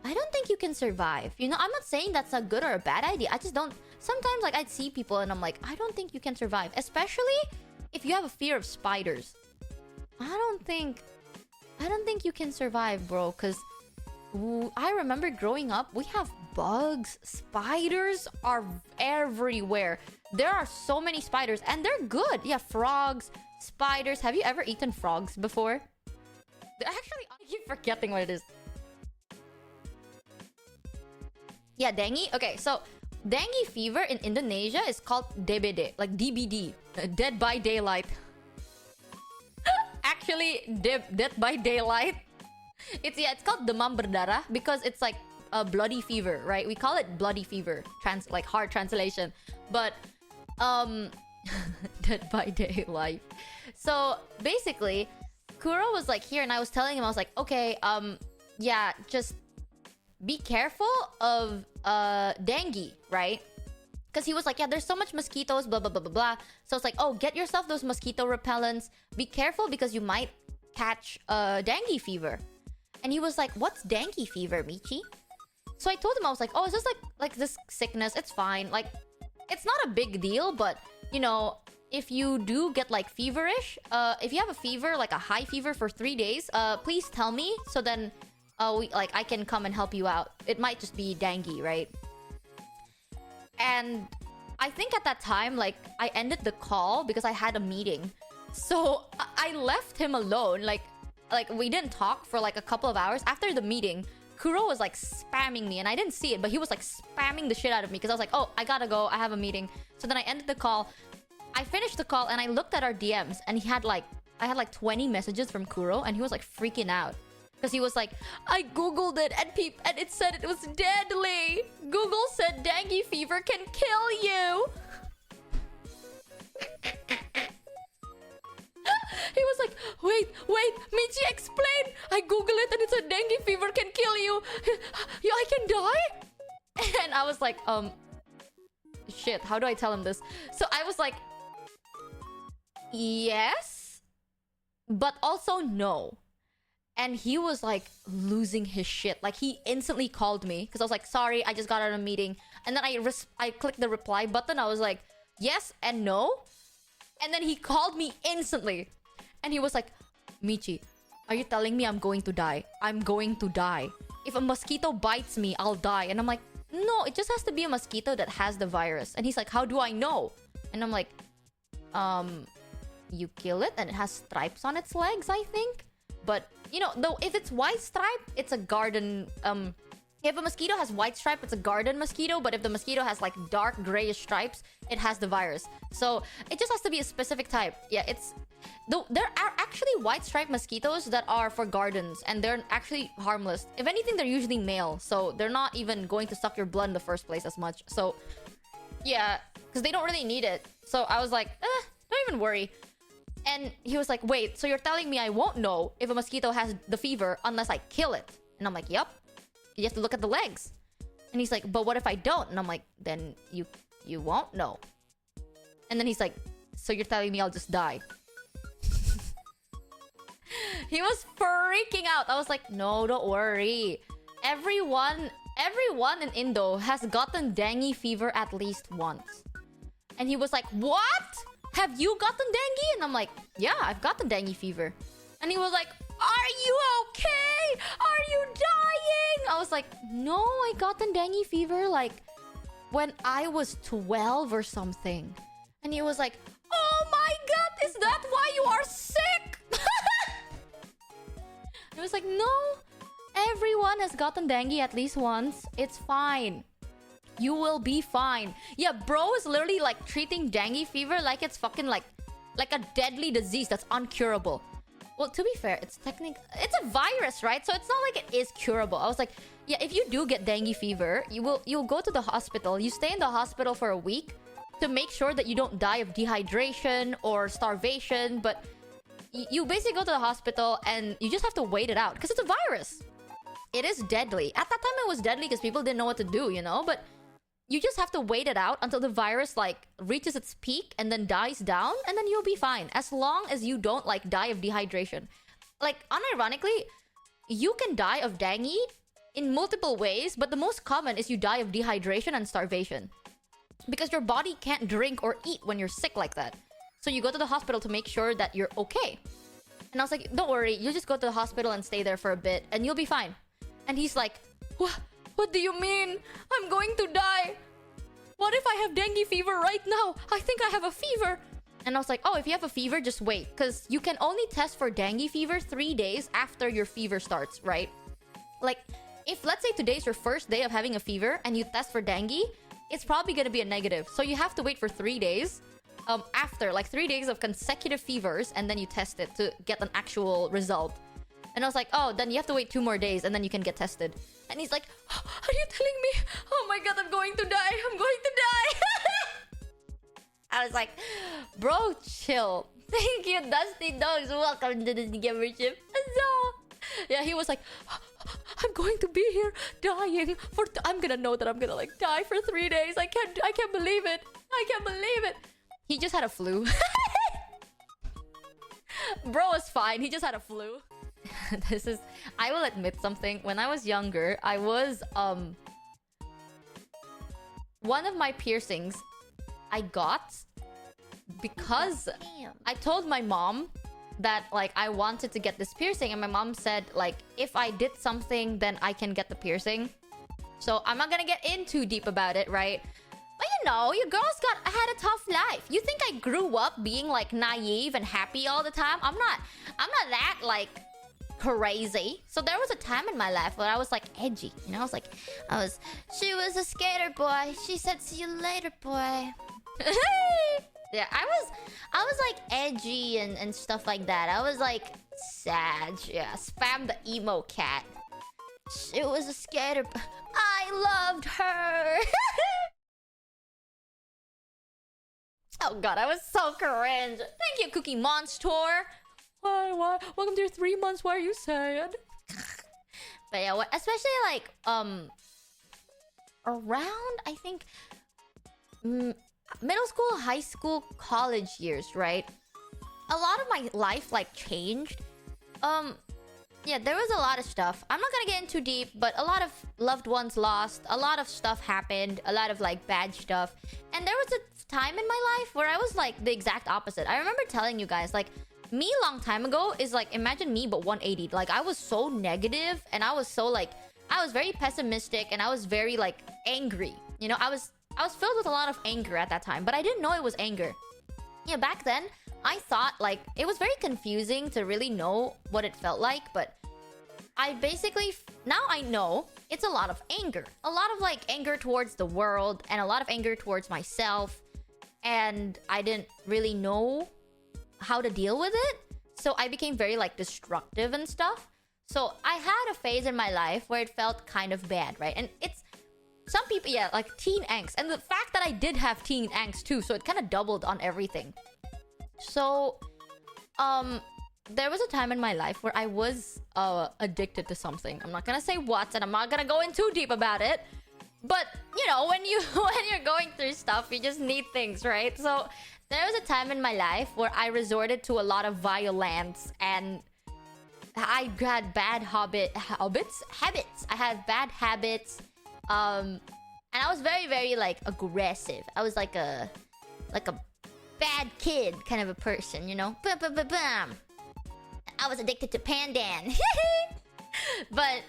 I don't think you can survive, you know. I'm not saying that's a good or a bad idea, I just don't. Sometimes like I'd see people and I'm like, I don't think you can survive, especially if you have a fear of spiders, I don't think you can survive, bro. Cause I remember growing up, we have bugs. Spiders are everywhere. There are so many spiders, and they're good. Yeah, frogs, spiders. Have you ever eaten frogs before? Actually, I keep forgetting what it is. Yeah, dengue. Okay, so dengue fever in Indonesia is called DBD, like DBD, Dead by Daylight. Actually, Dead by Daylight. It's called demam berdarah because it's like a bloody fever, right? We call it bloody fever, like hard translation. But Dead by Daylight. So basically, Kuro was like here, and I was telling him, I was like, okay, yeah, just be careful of dengue, right? Because he was like, yeah, there's so much mosquitoes, blah blah blah blah blah. So it's like, oh, get yourself those mosquito repellents. Be careful because you might catch dengue fever. And he was like, what's dengue fever, Michi? So I told him, I was like, oh, it's just like this sickness. It's fine. Like, it's not a big deal, but you know, if you do get like feverish, if you have a fever, like a high fever for 3 days, please tell me, so then I can come and help you out. It might just be dengue, right? And I think at that time, like, I ended the call because I had a meeting. So I left him alone. Like we didn't talk for like a couple of hours. After the meeting, Kuro was like spamming me, and I didn't see it, but he was like spamming the shit out of me because I was like, oh, I gotta go, I have a meeting. So then I ended the call. I finished the call and I looked at our DMs, and I had like 20 messages from Kuro, and he was like freaking out because he was like, I googled it and it said it was deadly. Google said dengue fever can kill you. He was like, wait, Michi, explain. I googled it and it said dengue fever can kill you. I can die? And I was like, shit, how do I tell him this? So I was like, yes, but also no. And he was like losing his shit. Like, he instantly called me because I was like, sorry, I just got out of a meeting. And then I clicked the reply button. I was like, yes and no. And then he called me instantly. And he was like, Michi, are you telling me I'm going to die? I'm going to die. If a mosquito bites me, I'll die. And I'm like, no, it just has to be a mosquito that has the virus. And he's like, how do I know? And I'm like, you kill it and it has stripes on its legs, I think. But, you know, though, if it's white stripe, it's a garden, if a mosquito has white stripe, it's a garden mosquito. But if the mosquito has like dark grayish stripes, it has the virus. So it just has to be a specific type. Yeah, though there are actually white striped mosquitoes that are for gardens, and they're actually harmless. If anything, they're usually male, so they're not even going to suck your blood in the first place as much. So yeah, because they don't really need it. So I was like, don't even worry. And he was like, wait, so you're telling me I won't know if a mosquito has the fever unless I kill it? And I'm like, yep. You have to look at the legs. And he's like, but what if I don't? And I'm like, then you won't know. And then he's like, so you're telling me I'll just die? He was freaking out. I was like, no, don't worry. Everyone in Indo has gotten dengue fever at least once. And he was like, what? Have you gotten dengue? And I'm like, yeah, I've gotten dengue fever. And he was like, are you okay? Are you dying? I was like, no, I gotten dengue fever like when I was 12 or something. And he was like, oh my god, is that why you are sick? I was like, no, everyone has gotten dengue at least once. It's fine. You will be fine. Yeah, bro is literally like treating dengue fever like it's fucking like a deadly disease that's uncurable. Well, to be fair, it's a virus, right? So it's not like it is curable. I was like, yeah, if you do get dengue fever, you'll go to the hospital. You stay in the hospital for a week to make sure that you don't die of dehydration or starvation. But you basically go to the hospital and you just have to wait it out because it's a virus. It is deadly. At that time, it was deadly because people didn't know what to do, you know? But you just have to wait it out until the virus like reaches its peak and then dies down, and then you'll be fine. As long as you don't like die of dehydration. Like, unironically, you can die of dengue in multiple ways, but the most common is you die of dehydration and starvation. Because your body can't drink or eat when you're sick like that. So you go to the hospital to make sure that you're okay. And I was like, don't worry, you just go to the hospital and stay there for a bit and you'll be fine. And he's like, what do you mean? I'm going to die. What if I have dengue fever right now? I think I have a fever. And I was like, oh, if you have a fever, just wait. Because you can only test for dengue fever 3 days after your fever starts, right? Like, if let's say today's your first day of having a fever and you test for dengue, it's probably going to be a negative. So you have to wait for 3 days after, like 3 days of consecutive fevers, and then you test it to get an actual result. And I was like, oh, then you have to wait 2 more days and then you can get tested. And he's like, are you telling me? Oh my god, I'm going to die. I'm going to die. I was like, bro, chill. Thank you, Dusty Dogs. Welcome to the membership. So, yeah, he was like, I'm going to be here dying for... I'm gonna know that I'm gonna like die for 3 days. I can't believe it. I can't believe it. He just had a flu. Bro was fine. He just had a flu. This is... I will admit something. When I was younger, I was... One of my piercings I got because I told my mom that like I wanted to get this piercing, and my mom said like if I did something then I can get the piercing. So I'm not gonna get in too deep about it, right? But you know, your girls had a tough life. You think I grew up being like naive and happy all the time? I'm not that like crazy. So there was a time in my life where I was like edgy, you know? She was a skater boy. She said see you later, boy. Yeah, I was like edgy and stuff like that. I was like sad. Yeah, spam the emo cat. She was a skater. I loved her. Oh god, I was so cringe. Thank you, Cookie Monster. Why? Welcome to your 3 months. Why are you sad? But yeah, especially like around I think middle school, high school, college years, right? A lot of my life like changed. Yeah, there was a lot of stuff. I'm not gonna get in too deep, but a lot of loved ones lost. A lot of stuff happened. A lot of like bad stuff. And there was a time in my life where I was like the exact opposite. I remember telling you guys like me long time ago is like imagine me but 180. Like I was so negative and I was so like I was very pessimistic and I was very like angry. You know, I was filled with a lot of anger at that time, but I didn't know it was anger. Yeah, back then, I thought, like, it was very confusing to really know what it felt like, but I basically... Now I know it's a lot of anger. A lot of, like, anger towards the world and a lot of anger towards myself. And I didn't really know how to deal with it. So I became very, like, destructive and stuff. So I had a phase in my life where it felt kind of bad, right? And it's... Some people, yeah, like teen angst. And the fact that I did have teen angst too, so it kind of doubled on everything. So, there was a time in my life where I was addicted to something. I'm not gonna say what, and I'm not gonna go in too deep about it. But, you know, when you're going through stuff, you just need things, right? So, there was a time in my life where I resorted to a lot of violence, and I had bad habits. I had bad habits. And I was very, very, like, aggressive. I was like a bad kid kind of a person, you know? Bam. I was addicted to Pandan. But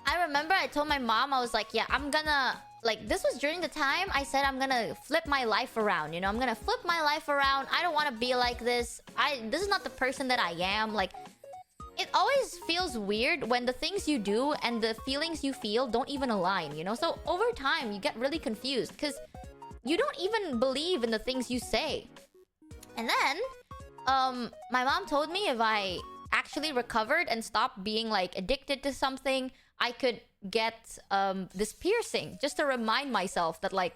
I remember I told my mom, I was like, yeah, I'm gonna... Like, this was during the time I said I'm gonna flip my life around, you know? I'm gonna flip my life around. I don't want to be like this. This is not the person that I am. Like... It always feels weird when the things you do and the feelings you feel don't even align, you know? So over time, you get really confused because you don't even believe in the things you say. And then, my mom told me if I actually recovered and stopped being, like, addicted to something, I could get, this piercing just to remind myself that, like,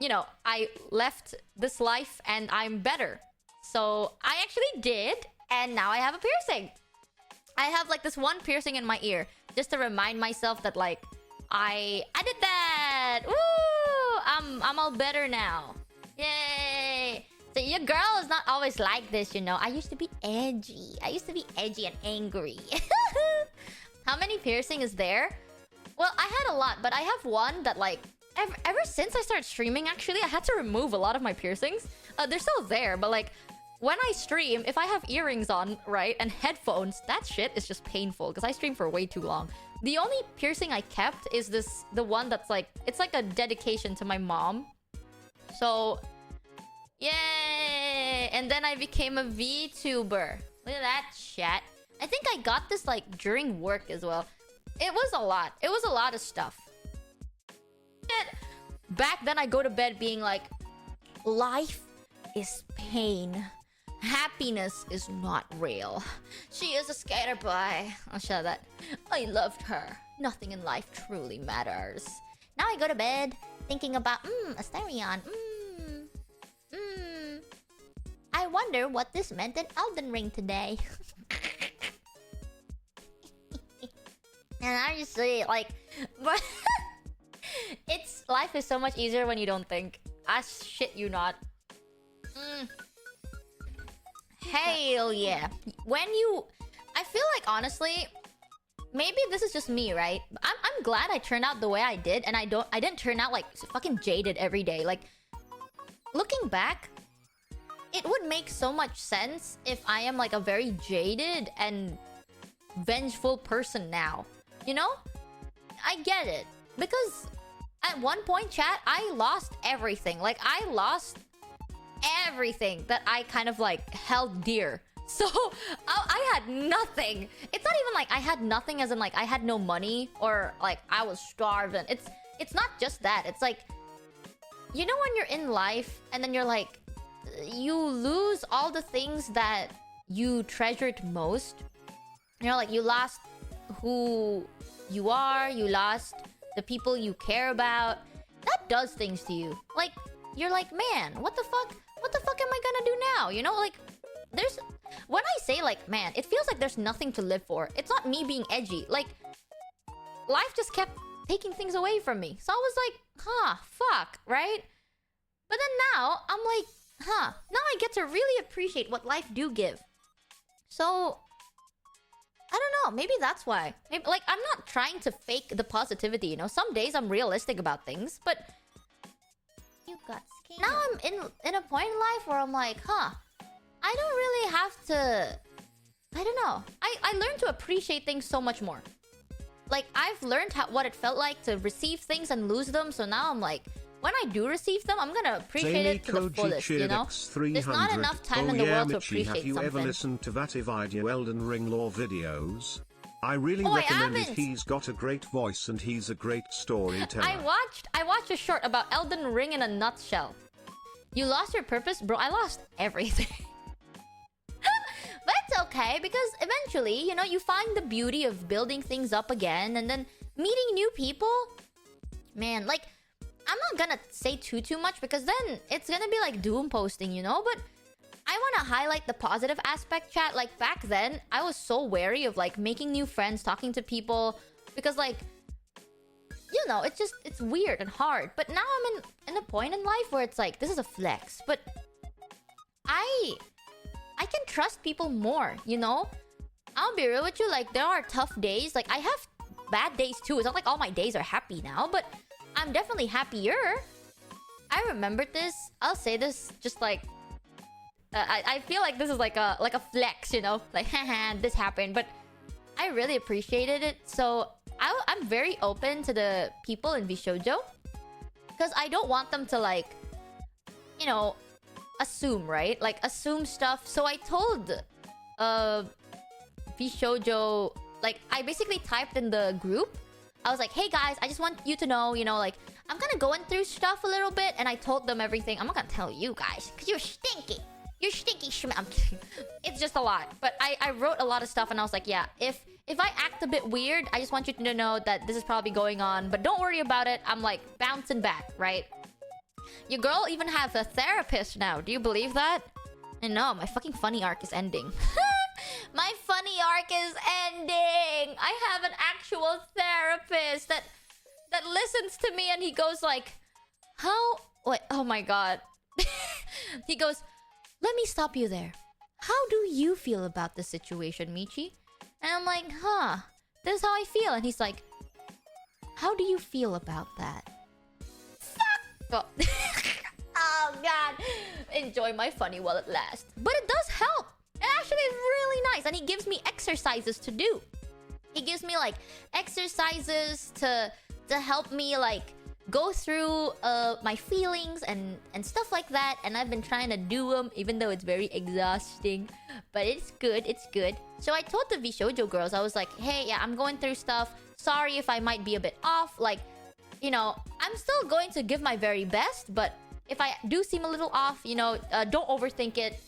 you know, I left this life and I'm better. So I actually did, and now I have a piercing. I have like this one piercing in my ear just to remind myself that like I did that. Woo! I'm all better now. Yay! So your girl is not always like this, you know. I used to be edgy. I used to be edgy and angry. How many piercing is there? Well, I had a lot, but I have one that like ever since I started streaming, actually, I had to remove a lot of my piercings. they're still there, but like when I stream, if I have earrings on, right, and headphones, that shit is just painful because I stream for way too long. The only piercing I kept is the one that's like, it's like a dedication to my mom. So, yay! And then I became a VTuber. Look at that chat. I think I got this like during work as well. It was a lot. It was a lot of stuff. Back then I go to bed being like, life is pain. Happiness is not real. She is a skater boy. I'll show that. I loved her. Nothing in life truly matters. Now I go to bed thinking about, Asterion. I wonder what this meant in Elden Ring today. And I just say, like, but it's life is so much easier when you don't think. I shit you not. Hell yeah. I feel like honestly, maybe this is just me, right? I'm glad I turned out the way I did, and I didn't turn out like fucking jaded every day. Like, looking back, it would make so much sense if I am like a very jaded and vengeful person now. You know? I get it. Because at one point, chat, I lost everything. Like, I lost everything that I kind of like held dear. So I had nothing. It's not even like I had nothing as in like I had no money or like I was starving. It's not just that. It's like, you know, when you're in life and then you're like, you lose all the things that you treasured most. You know, like you lost who you are, you lost the people you care about. That does things to you. Like, you're like, man, what the fuck am I gonna do now? You know, like, when I say like, man, it feels like there's nothing to live for. It's not me being edgy. Like, life just kept taking things away from me. So I was like, fuck, right? But then now, I'm like, now I get to really appreciate what life do give. So, I don't know, maybe that's why. Maybe, like, I'm not trying to fake the positivity, you know? Some days I'm realistic about things, but You got scared. now I'm in a point in life where I'm like, I don't really have to... I don't know. I learned to appreciate things so much more. Like, I've learned what it felt like to receive things and lose them, so now I'm like, when I do receive them, I'm gonna appreciate it to the fullest, you know? There's not enough time in the world to Michi, appreciate have you something. ever listened to Vati Video Elden Ring lore videos? I really Oh, I recommend it. haven't. He's got a great voice and he's a great storyteller. I watched a short about Elden Ring in a nutshell. You lost your purpose? Bro, I lost everything. But it's okay, because eventually, you know, you find the beauty of building things up again and then meeting new people. Man, like, I'm not gonna say too much because then it's gonna be like doom posting, you know? But I want to highlight the positive aspect, chat. Like, back then, I was so wary of like making new friends, talking to people, because like, you know, it's weird and hard. But now I'm in a point in life where it's like, this is a flex, but I can trust people more, you know? I'll be real with you, like, there are tough days. Like, I have bad days too. It's not like all my days are happy now, but I'm definitely happier. I remembered this. I'll say this just like... I feel like this is like a flex, you know? Like, haha, this happened. But I really appreciated it. So I'm very open to the people in vshojo. Because I don't want them to like, you know, assume, right? Like, assume stuff. So I told vshojo... Like, I basically typed in the group. I was like, hey guys, I just want you to know, you know, like, I'm gonna go in through stuff a little bit. And I told them everything. I'm not gonna tell you guys, because you're stinky. You're stinky, I'm kidding. It's just a lot. But I wrote a lot of stuff and I was like, yeah, if I act a bit weird, I just want you to know that this is probably going on. But don't worry about it. I'm like bouncing back, right? Your girl even has a therapist now. Do you believe that? And no, my fucking funny arc is ending. My funny arc is ending. I have an actual therapist that listens to me and he goes like, wait, oh my god. He goes, let me stop you there. How do you feel about this situation, Michi? And I'm like, this is how I feel. And he's like, how do you feel about that? Fuck! Oh Oh god. Enjoy my funny while it lasts. But it does help. It actually is really nice. And he gives me exercises to do. He gives me like exercises to help me like go through my feelings and stuff like that. And I've been trying to do them, even though it's very exhausting. But it's good, it's good. So I told the vshojo girls, I was like, hey, yeah, I'm going through stuff. Sorry if I might be a bit off. Like, you know, I'm still going to give my very best. But if I do seem a little off, you know, don't overthink it.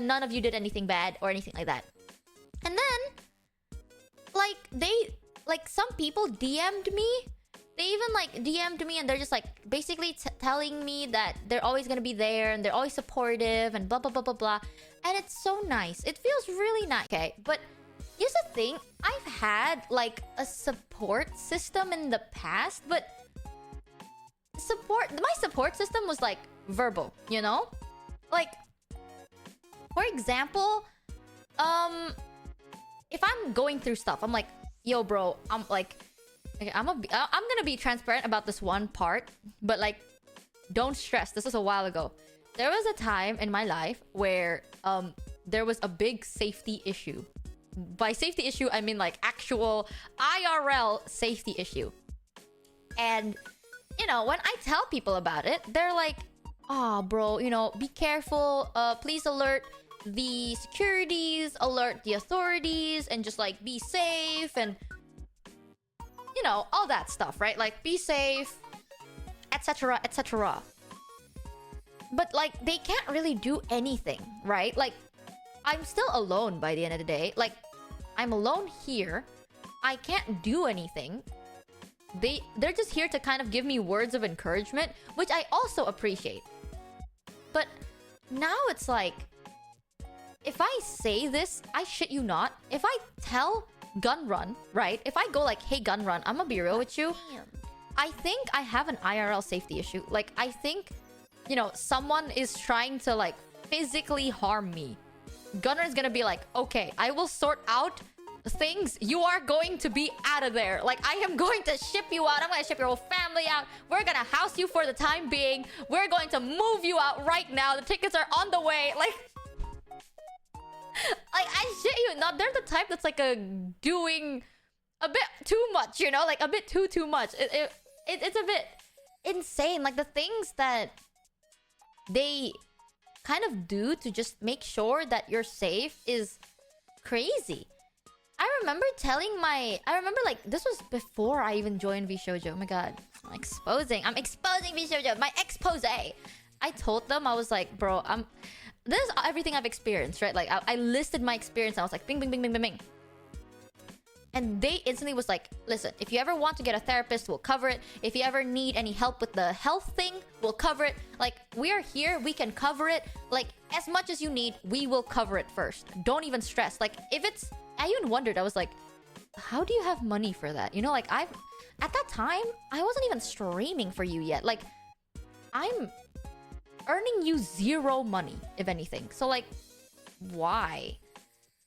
None of you did anything bad or anything like that. And then, like, some people DM'd me. They even, like, DM'd me and they're just, like, basically telling me that they're always gonna be there and they're always supportive and blah, blah, blah, blah, blah. And it's so nice. It feels really nice. Okay, but here's the thing. I've had, like, a support system in the past, but my support system was, like, verbal, you know? Like, for example, if I'm going through stuff, I'm like, yo, bro, I'm like... Okay, I'm gonna be transparent about this one part, but like, don't stress. This was a while ago. There was a time in my life where there was a big safety issue. By safety issue, I mean like actual IRL safety issue. And you know, when I tell people about it, they're like, "Oh, bro, you know, be careful. Please alert the securities, alert the authorities, and just like be safe and." You know, all that stuff, right? Like, be safe, etc., etc. But, like, they can't really do anything, right? Like, I'm still alone by the end of the day. Like, I'm alone here. I can't do anything. They're just here to kind of give me words of encouragement, which I also appreciate. But now it's like, if I say this, I shit you not, if I tell... Gun Run, right? If I go like, hey, Gun Run, I'm gonna be real with you. I think I have an IRL safety issue. Like, I think, you know, someone is trying to like physically harm me. Gunner is gonna be like, okay, I will sort out things. You are going to be out of there. Like, I am going to ship you out. I'm gonna ship your whole family out. We're gonna house you for the time being. We're going to move you out right now. The tickets are on the way. Like, I shit you not, they're the type that's like doing a bit too much, you know, like a bit too much. It's a bit insane. Like the things that they kind of do to just make sure that you're safe is crazy. I remember like this was before I even joined vshojo. Oh my god, I'm exposing vshojo, my expose. I told them, I was like, bro, this is everything I've experienced, right? Like, I listed my experience. I was like, bing, bing, bing, bing, bing, bing. And they instantly was like, listen, if you ever want to get a therapist, we'll cover it. If you ever need any help with the health thing, we'll cover it. Like, we are here. We can cover it. Like, as much as you need, we will cover it first. Don't even stress. Like, if it's... I even wondered. I was like, how do you have money for that? You know, like, at that time, I wasn't even streaming for you yet. Like, I'm... earning you zero money, if anything. So, like, why?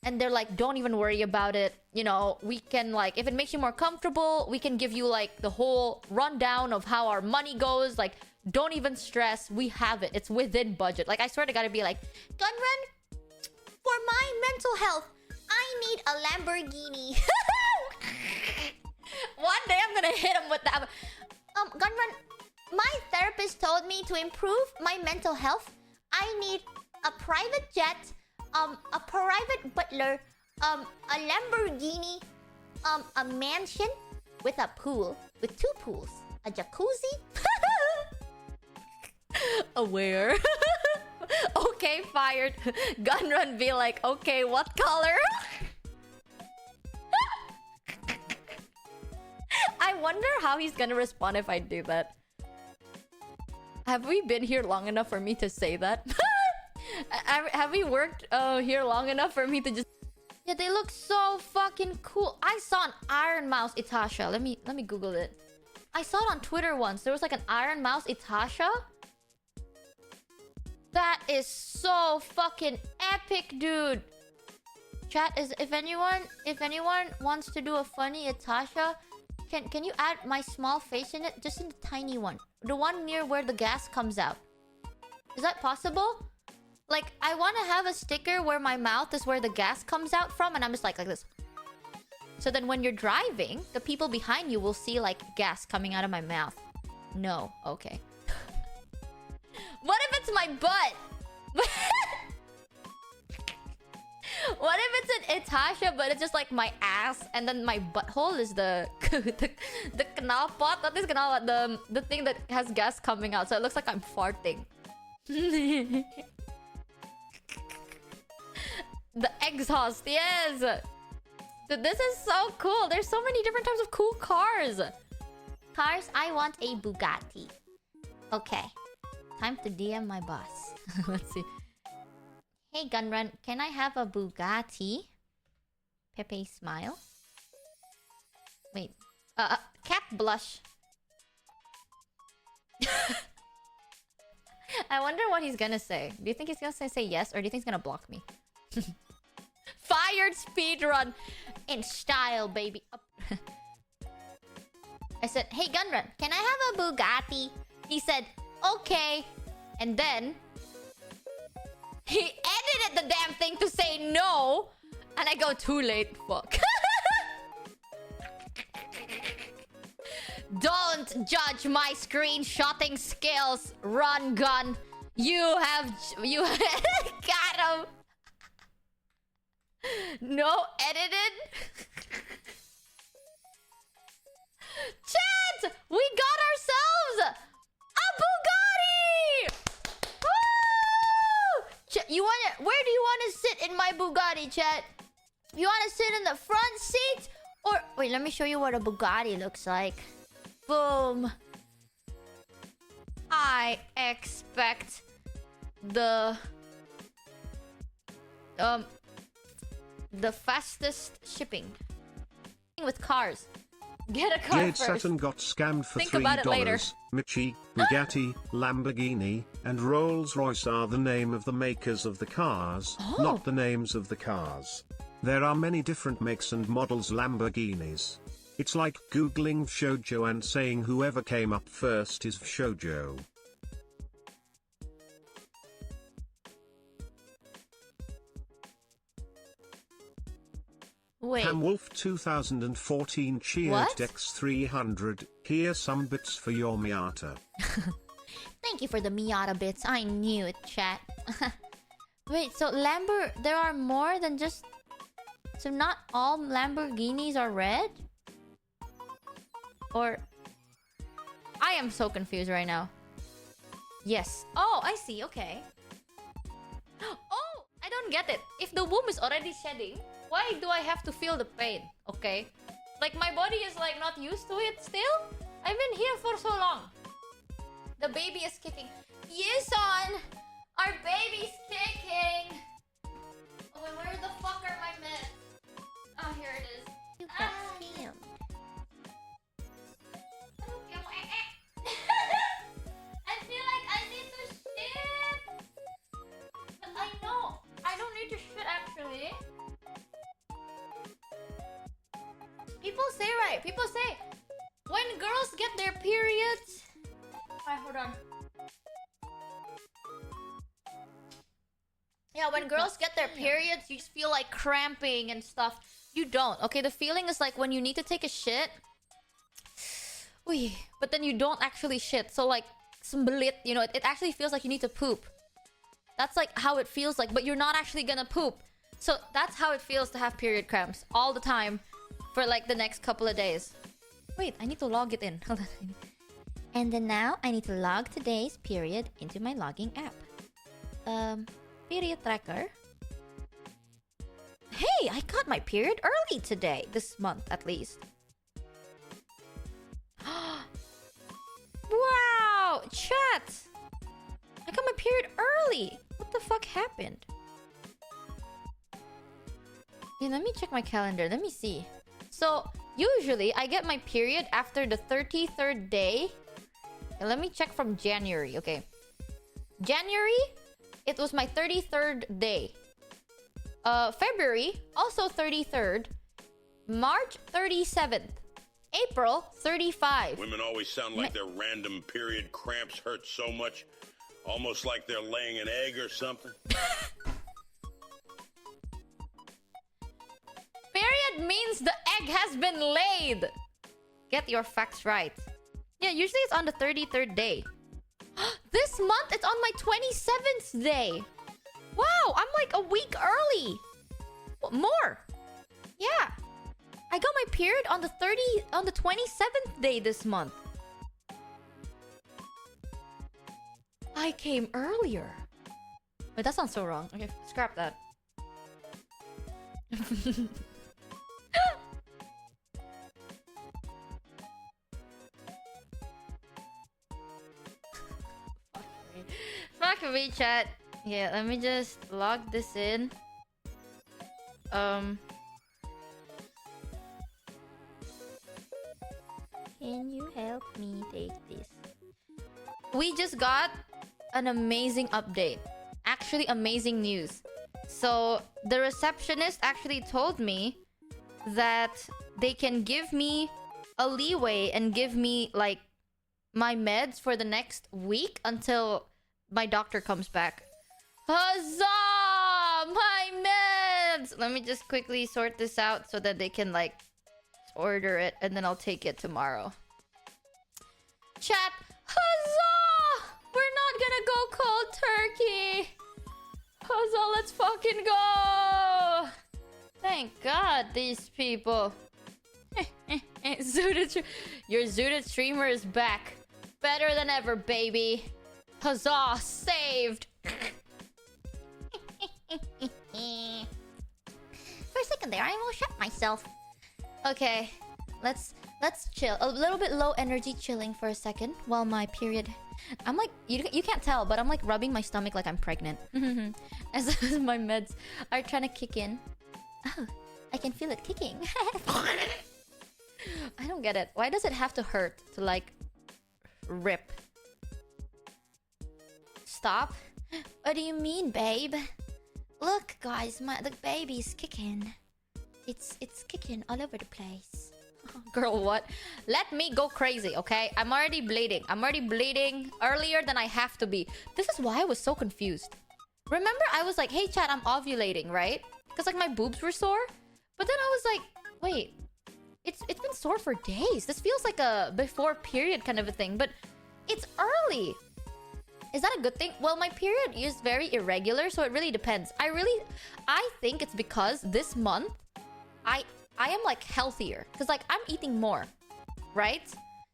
And they're like, don't even worry about it. You know, we can, like, if it makes you more comfortable, we can give you, like, the whole rundown of how our money goes. Like, don't even stress. We have it. It's within budget. Like, I swear to God, it'd be like, Gunrun, for my mental health, I need a Lamborghini. One day I'm gonna hit him with that. Gunrun, my therapist told me to improve my mental health. I need a private jet, a private butler, a Lamborghini, a mansion with a pool, with 2 pools, a jacuzzi. Aware. Okay, fired. Gunrun be like, okay, what color? I wonder how he's gonna respond if I do that. Have we been here long enough for me to say that? Have we worked here long enough for me to just... Yeah, they look so fucking cool. I saw an iron mouse Itasha. Let me Google it. I saw it on Twitter once. There was like an iron mouse Itasha. That is so fucking epic, dude. Chat is if anyone wants to do a funny Itasha, can you add my small face in it? Just in the tiny one. The one near where the gas comes out. Is that possible? Like, I want to have a sticker where my mouth is where the gas comes out from, and I'm just like this. So then when you're driving, the people behind you will see, like, gas coming out of my mouth. No. Okay. What if it's my butt? What if it's an Itasha, but it's just like my ass, and then my butthole is the the knalpot? What is knalpot? The thing that has gas coming out, so it looks like I'm farting. The exhaust, yes. Dude, this is so cool. There's so many different types of cool cars. Cars, I want a Bugatti. Okay. Time to DM my boss. Let's see. Hey, Gunrun, can I have a Bugatti? Pepe smile. Wait. Cat blush. I wonder what he's gonna say. Do you think he's gonna say yes, or do you think he's gonna block me? Fired speedrun in style, baby. I said, hey, Gunrun, can I have a Bugatti? He said, okay. And then he edited the damn thing to say no. And I go, too late. Fuck. Don't judge my screenshotting skills, run gun. You got him. No edited. Chat! We got ourselves a Bugatti! Woo! You wanna? Where do you want to sit in my Bugatti, chat? You want to sit in the front seat, or wait? Let me show you what a Bugatti looks like. Boom. I expect the fastest shipping with cars. Get a car Jade first. Saturn got scammed for Think $3. about it later. Michi, Bugatti, Lamborghini, and Rolls-Royce are the name of the makers of the cars, not the names of the cars. There are many different makes and models Lamborghinis. It's like googling vshojo and saying whoever came up first is vshojo. Wait. Hamwolf 2014 cheered What? X300. Here's some bits for your Miata. Thank you for the Miata bits. I knew it, chat. Wait, so there are more than just... So not all Lamborghinis are red? Or... I am so confused right now. Yes. Oh, I see. Okay. Oh, I don't get it. If the womb is already shedding, why do I have to feel the pain? Okay. Like, my body is like not used to it still. I've been here for so long. The baby is kicking. Yuson! Our baby's kicking! Oh, wait, where the fuck are my meds? Oh, here it is. You got scammed. I feel like I need to shit. But I know. I don't need to shit, actually. People say right. People say when girls get their periods. Alright, hold on. Yeah, when girls get their periods, you just feel like cramping and stuff. You don't. Okay, the feeling is like when you need to take a shit. But then you don't actually shit. So like, smbelit, you know, it actually feels like you need to poop. That's like how it feels like, but you're not actually gonna poop. So that's how it feels to have period cramps all the time for like the next couple of days. Wait, I need to log it in. Hold on. And then now I need to log today's period into my logging app. Period tracker. Hey, I got my period early today. This month, at least. Wow! Chat! I got my period early! What the fuck happened? Okay, let me check my calendar. Let me see. So, usually, I get my period after the 33rd day. Okay, let me check from January, okay. January, it was my 33rd day. February, also 33rd. March, 37th. April, 35. Women always sound like their random period cramps hurt so much. Almost like they're laying an egg or something. Period means the egg has been laid. Get your facts right. Yeah, usually it's on the 33rd day. This month it's on my 27th day. Wow, I'm like a week early. More. Yeah. I got my period on the 27th day this month. I came earlier. Wait, that sounds so wrong. Okay, scrap that. Fuck me, chat. Yeah, let me just log this in. Can you help me take this? We just got an amazing update. Actually, amazing news. So, the receptionist actually told me that they can give me a leeway and give me, like, my meds for the next week until my doctor comes back. Huzzah! My meds! Let me just quickly sort this out so that they can, like, order it and then I'll take it tomorrow. Chat, huzzah! We're not gonna go cold turkey. Huzzah, let's fucking go! Thank God, these people. Your zooted streamer is back. Better than ever, baby. Huzzah, saved. For a second there, I almost shot myself. Okay, let's chill. A little bit low energy chilling for a second while my period. I'm like, you can't tell, but I'm like rubbing my stomach like I'm pregnant. As my meds are trying to kick in. Oh, I can feel it kicking. I don't get it. Why does it have to hurt to like rip? Stop. What do you mean, babe? Look, guys, the baby's kicking. It's kicking all over the place. Girl, what? Let me go crazy, okay? I'm already bleeding. I'm already bleeding earlier than I have to be. This is why I was so confused. Remember, I was like, hey, chat, I'm ovulating, right? Because, like, my boobs were sore. But then I was like, wait. It's been sore for days. This feels like a before period kind of a thing. But it's early. Is that a good thing? Well, my period is very irregular, so it really depends. I think it's because this month, I am like healthier because like I'm eating more, right?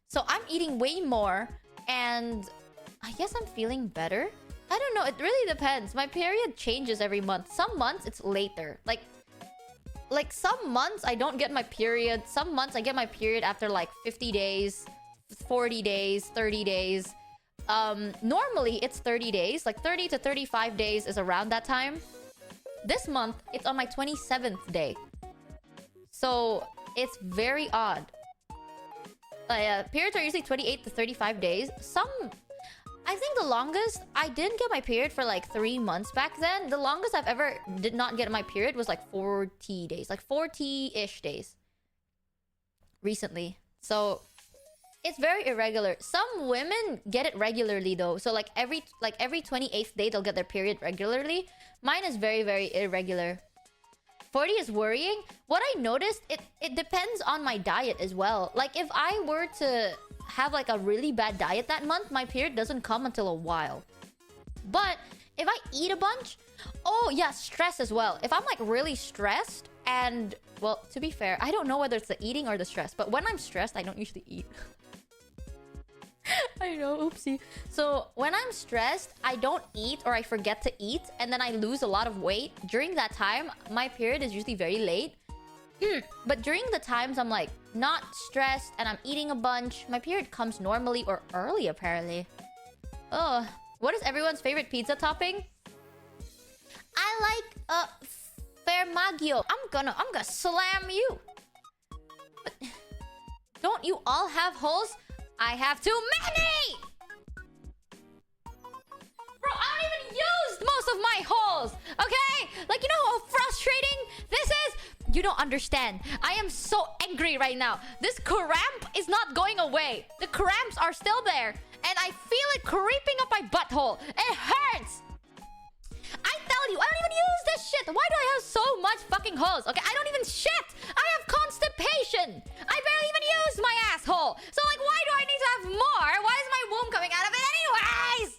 So I'm eating way more and I guess I'm feeling better. I don't know, it really depends. My period changes every month. Some months it's later. Like some months I don't get my period. Some months I get my period after like 50 days, 40 days, 30 days. Normally it's 30 days. Like 30 to 35 days is around that time. This month it's on my 27th day. So, it's very odd. Periods are usually 28 to 35 days. I think the longest, I didn't get my period for like 3 months back then. The longest I've ever did not get my period was like 40 days. Like 40-ish days. Recently. So, it's very irregular. Some women get it regularly though. So, like every 28th day, they'll get their period regularly. Mine is very, very irregular. 40 is worrying. What I noticed, it depends on my diet as well. Like if I were to have like a really bad diet that month, my period doesn't come until a while. But if I eat a bunch, oh yeah, stress as well. If I'm like really stressed and, well, to be fair, I don't know whether it's the eating or the stress, but when I'm stressed, I don't usually eat. I know, oopsie. So when I'm stressed, I don't eat or I forget to eat and then I lose a lot of weight. During that time, my period is usually very late. But during the times I'm like not stressed and I'm eating a bunch, my period comes normally or early apparently. Oh, what is everyone's favorite pizza topping? I like Formaggio. I'm gonna slam you. But don't you all have holes? I have too many! Bro, I don't even use most of my holes, okay? Like, you know how frustrating this is? You don't understand. I am so angry right now. This cramp is not going away. The cramps are still there. And I feel it creeping up my butthole. It hurts. I tell you, I don't even use this shit. Why do I have so much fucking holes? Okay, I don't even shit. I have constipation. I barely even use my asshole. So like, why do I need to have more? Why is my womb coming out of it anyways?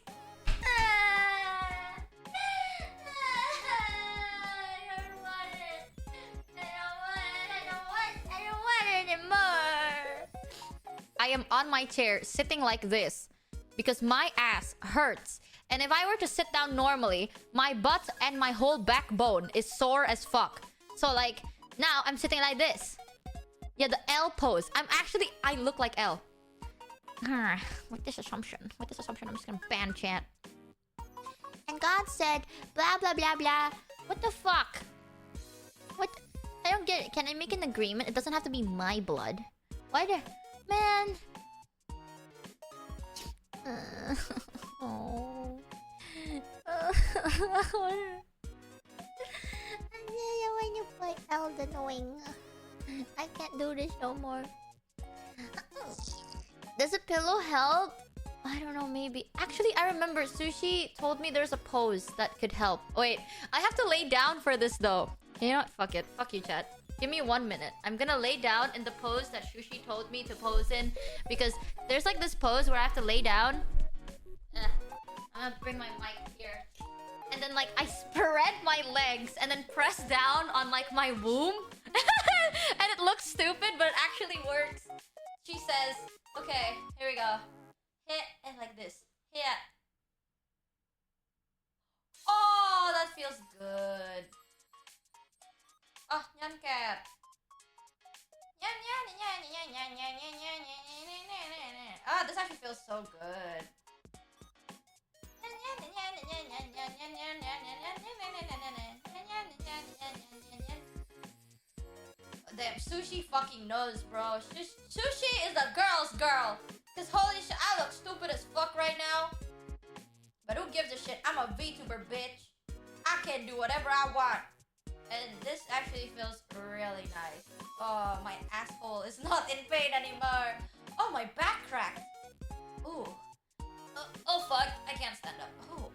I am on my chair sitting like this because my ass hurts. And if I were to sit down normally, my butt and my whole backbone is sore as fuck. So like, now I'm sitting like this. Yeah, the L pose. I look like L. With this assumption, I'm just gonna ban chat. And God said, blah, blah, blah, blah. What the fuck? What? I don't get it. Can I make an agreement? It doesn't have to be my blood. Why do... Man. Oh. When you play Elden Ring, I can't do this no more. Does a pillow help? I don't know, maybe. Actually, I remember Sushi told me there's a pose that could help. Wait, I have to lay down for this though. You know what? Fuck it. Fuck you, chat. Give me 1 minute. I'm gonna lay down in the pose that Sushi told me to pose in. Because there's like this pose where I have to lay down. I'm gonna bring my mic here. And then like I spread my legs and then press down on like my womb. And it looks stupid, but it actually works. She says, okay, here we go. Hit and like this. Hit. Oh, that feels good. Oh, nyan cat. Oh, this actually feels so good. Damn, Sushi fucking knows, bro. Sushi is a girl's girl. Cause holy shit, I look stupid as fuck right now. But who gives a shit? I'm a VTuber, bitch. I can do whatever I want. And this actually feels really nice. Oh, my asshole is not in pain anymore. Oh, my back cracked. Ooh. Oh, fuck. I can't stand up. Oh,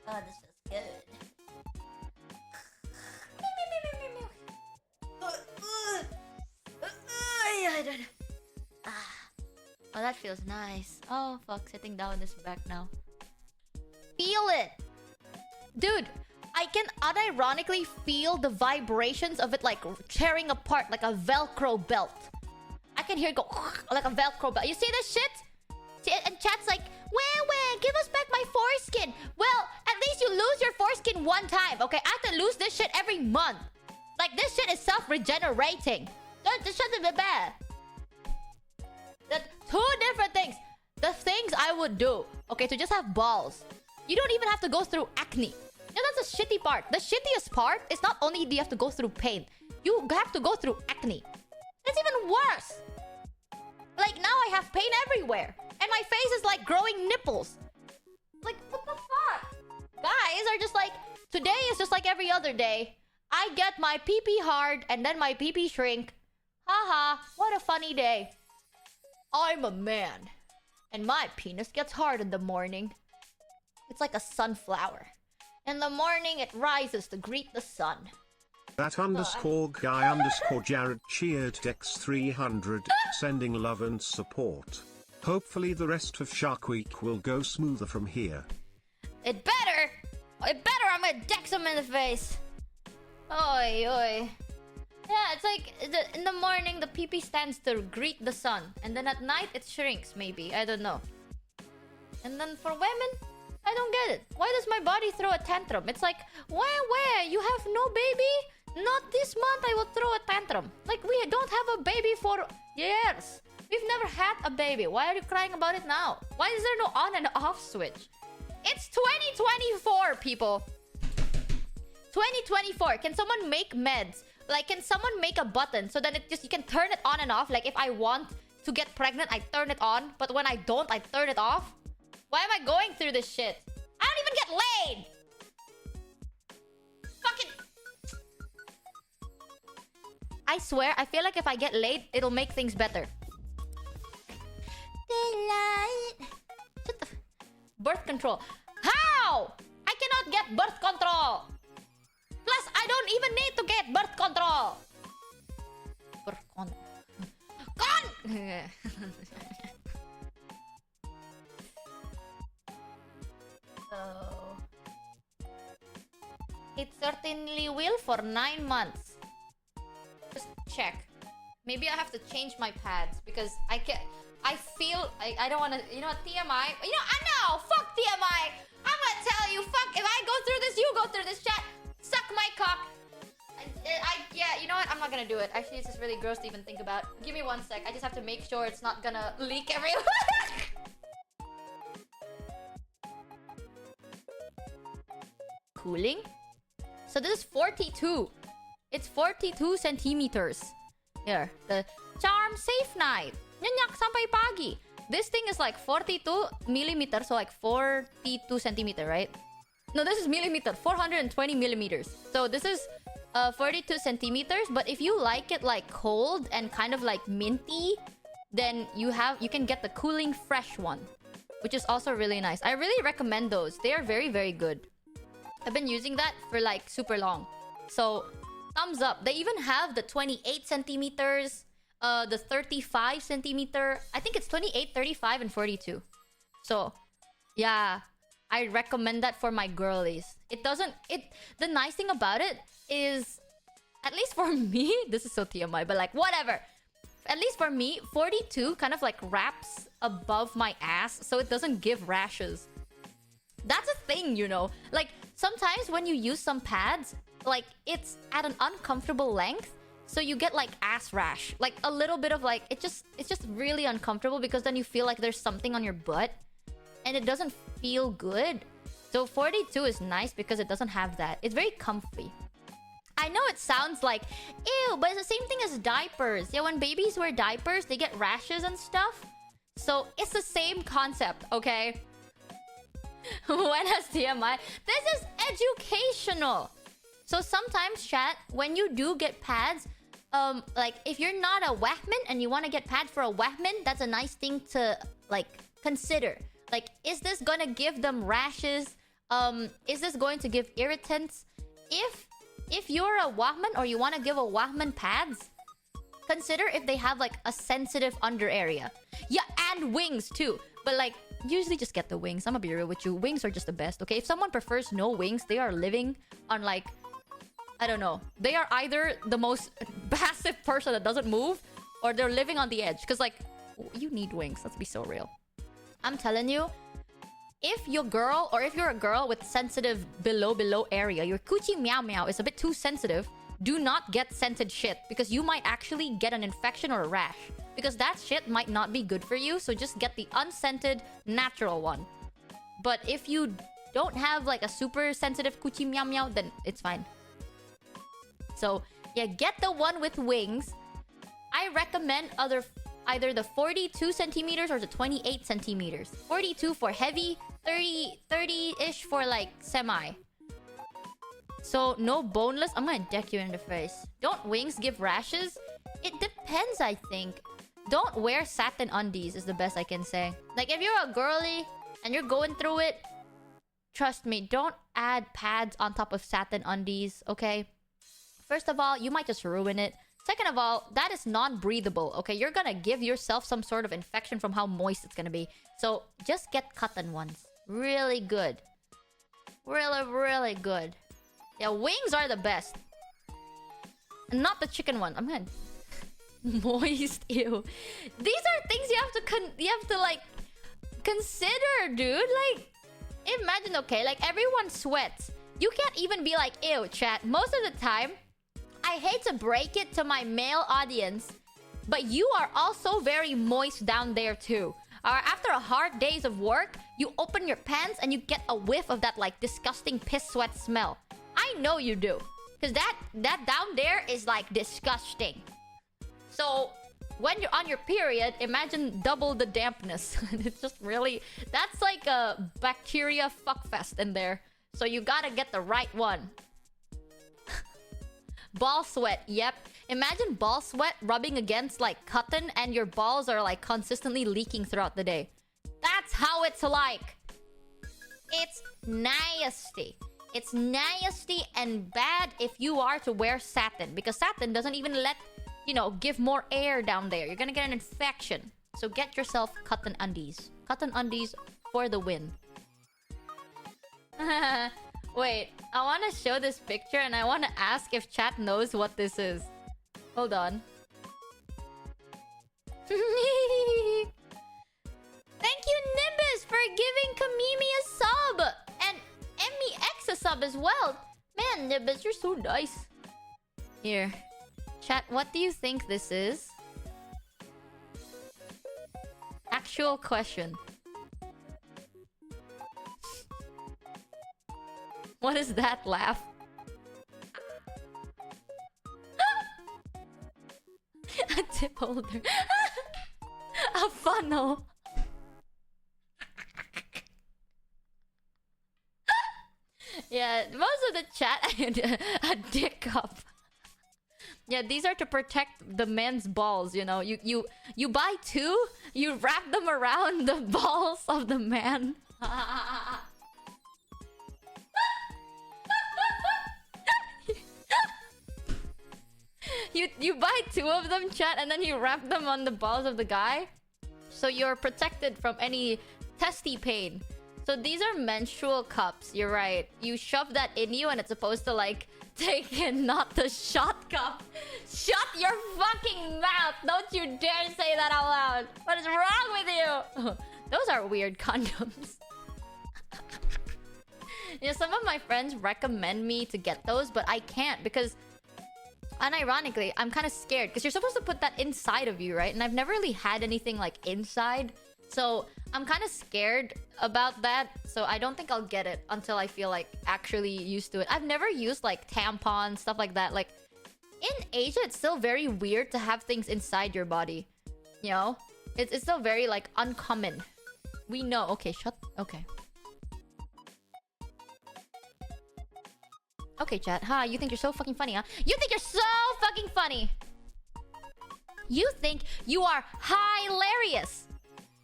oh, this feels good. Oh, that feels nice. Oh, fuck. Sitting down is back now. Feel it. Dude, I can unironically feel the vibrations of it like tearing apart like a Velcro belt. I can hear it go like a Velcro belt. You see this shit? See, and chat's like, where, give us back my foreskin. Well, at least you lose your foreskin one time, okay? I have to lose this shit every month. Like, this shit is self-regenerating. This shit is bad. Two different things. The things I would do, okay, to just have balls. You don't even have to go through acne. Yeah, that's the shitty part. The shittiest part is not only do you have to go through pain, you have to go through acne. That's even worse. Like, now I have pain everywhere. And my face is like growing nipples. Like, what the fuck? Guys are just like, today is just like every other day. I get my pee-pee hard and then my pee-pee shrink. Haha, what a funny day. I'm a man. And my penis gets hard in the morning. It's like a sunflower. In the morning, it rises to greet the sun. That underscore guy underscore Jared cheered Dex 300, sending love and support. Hopefully the rest of Shark Week will go smoother from here. It better! I'm gonna dex him in the face. Oi, oi. Yeah, it's like, in the morning, the pee-pee stands to greet the sun. And then at night, it shrinks, maybe. I don't know. And then for women, I don't get it. Why does my body throw a tantrum? It's like, where? You have no baby? Not this month I will throw a tantrum. Like, we don't have a baby for years. We've never had a baby. Why are you crying about it now? Why is there no on and off switch? It's 2024, people. 2024. Can someone make meds? Like, can someone make a button so that you can turn it on and off? Like, if I want to get pregnant, I turn it on. But when I don't, I turn it off. Why am I going through this shit? I don't even get laid! Fucking... I swear, I feel like if I get laid, it'll make things better. Daylight. birth control. How? I cannot get birth control. Plus, I don't even need to get birth control. Birth control. So, it certainly will for 9 months. Just check. Maybe I have to change my pads because I can't. I feel I don't want to. You know what, TMI? You know, I know. Fuck TMI. I'm gonna tell you. Fuck. If I go through this, you go through this. Chat. Suck my cock. Yeah. You know what? I'm not gonna do it. Actually, it's just really gross to even think about. Give me 1 sec. I just have to make sure it's not gonna leak everywhere. Cooling. So this is 42. It's 42 centimeters. Here, the Charm Safe Night. Nyanyak sampai pagi. This thing is like 42 millimeters, so like 42 centimeter, right? No, this is millimeter, 420 millimeters. So this is 42 centimeters. But if you like it like cold and kind of like minty, then you can get the cooling fresh one, which is also really nice. I really recommend those. They are very, very good. I've been using that for like super long. So thumbs up. They even have the 28 centimeters, the 35 centimeter. I think it's 28, 35, and 42. So, yeah, I recommend that for my girlies. The nice thing about it is, at least for me, this is so TMI, but like, whatever. At least for me, 42 kind of like wraps above my ass, so it doesn't give rashes. That's a thing, you know? Like, sometimes when you use some pads, like, it's at an uncomfortable length, so you get like ass rash, like a little bit of like it's just really uncomfortable because then you feel like there's something on your butt and it doesn't feel good. So 42 is nice because it doesn't have that. It's very comfy. I know it sounds like ew, but it's the same thing as diapers. Yeah, when babies wear diapers, they get rashes and stuff. So it's the same concept, okay? When has TMI? This is educational. So sometimes, chat, when you do get pads, like if you're not a wahman and you want to get pads for a wahman, that's a nice thing to like consider. Like, is this gonna give them rashes? Is this going to give irritants? If you're a wahman or you want to give a wahman pads, consider if they have like a sensitive under area. Yeah, and wings too. But like, usually just get the wings. I'm gonna be real with you. Wings are just the best, okay? If someone prefers no wings, they are living on like, I don't know. They are either the most passive person that doesn't move, or they're living on the edge. Because like, you need wings. Let's be so real. I'm telling you, if you're a girl with sensitive below area, your coochie meow meow is a bit too sensitive, do not get scented shit. Because you might actually get an infection or a rash. Because that shit might not be good for you. So just get the unscented, natural one. But if you don't have like a super sensitive coochie meow meow, then it's fine. So, yeah, get the one with wings. I recommend either the 42 centimeters or the 28 centimeters. 42 for heavy, 30-ish for like semi. So, no boneless. I'm gonna deck you in the face. Don't wings give rashes? It depends, I think. Don't wear satin undies is the best I can say. Like, if you're a girly and you're going through it, trust me, don't add pads on top of satin undies, okay? First of all, you might just ruin it. Second of all, that is non-breathable, okay? You're gonna give yourself some sort of infection from how moist it's gonna be. So, just get cotton ones. Really good. Really, really good. Yeah, wings are the best. And not the chicken one. I'm gonna... moist, ew. These are things you have to like consider, dude. Like, imagine, okay, like everyone sweats. You can't even be like, ew, chat. Most of the time, I hate to break it to my male audience, but you are also very moist down there too. After a hard days of work, you open your pants and you get a whiff of that like disgusting piss sweat smell. I know you do, because that down there is like disgusting. So when you're on your period, imagine double the dampness. It's just really, that's like a bacteria fuckfest in there. So you gotta get the right one. Ball sweat, yep. Imagine ball sweat rubbing against like cotton and your balls are like consistently leaking throughout the day. That's how it's like. It's nasty. It's nasty and bad if you are to wear satin, because satin doesn't even let, give more air down there. You're gonna get an infection. So get yourself cotton undies. Cotton undies for the win. Wait, I want to show this picture and I want to ask if chat knows what this is. Hold on. Thank you, Nimbus, for giving Kamimi a sub. And MEX a sub as well. Man, Nimbus, you're so nice. Here. Chat, what do you think this is? Actual question. What is that laugh? A tip holder. A funnel. Yeah, most of the chat a dick cup. Yeah, these are to protect the men's balls, you know. You buy two, you wrap them around the balls of the man. You buy two of them, chat, and then you wrap them on the balls of the guy, so you're protected from any testy pain. So these are menstrual cups. You're right. You shove that in you, and it's supposed to like take in, not the shot cup. Shut your fucking mouth! Don't you dare say that out loud. What is wrong with you? Those are weird condoms. Yeah, some of my friends recommend me to get those, but I can't because, unironically, I'm kind of scared because you're supposed to put that inside of you, right? And I've never really had anything like inside, so I'm kind of scared about that. So I don't think I'll get it until I feel like actually used to it. I've never used like tampons, stuff like that. Like in Asia, it's still very weird to have things inside your body. You know, it's still very like uncommon. We know. Okay, shut. Okay. Okay, chat. Huh? You think you're so fucking funny, huh? You think you're so fucking funny. You think you are hilarious.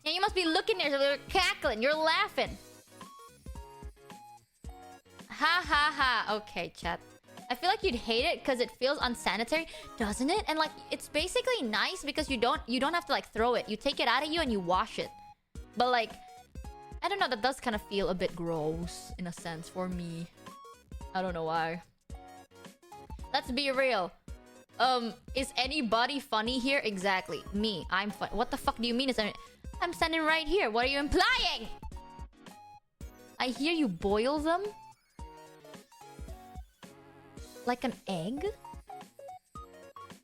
And you must be looking there, you're cackling, you're laughing. Ha ha ha. Okay, chat. I feel like you'd hate it because it feels unsanitary, doesn't it? And like, it's basically nice because you don't have to like throw it. You take it out of you and you wash it. But like, I don't know, that does kind of feel a bit gross in a sense for me. I don't know why. Let's be real. Is anybody funny here? Exactly. Me. I'm funny. What the fuck do you mean? I'm standing right here. What are you implying? I hear you boil them? Like an egg?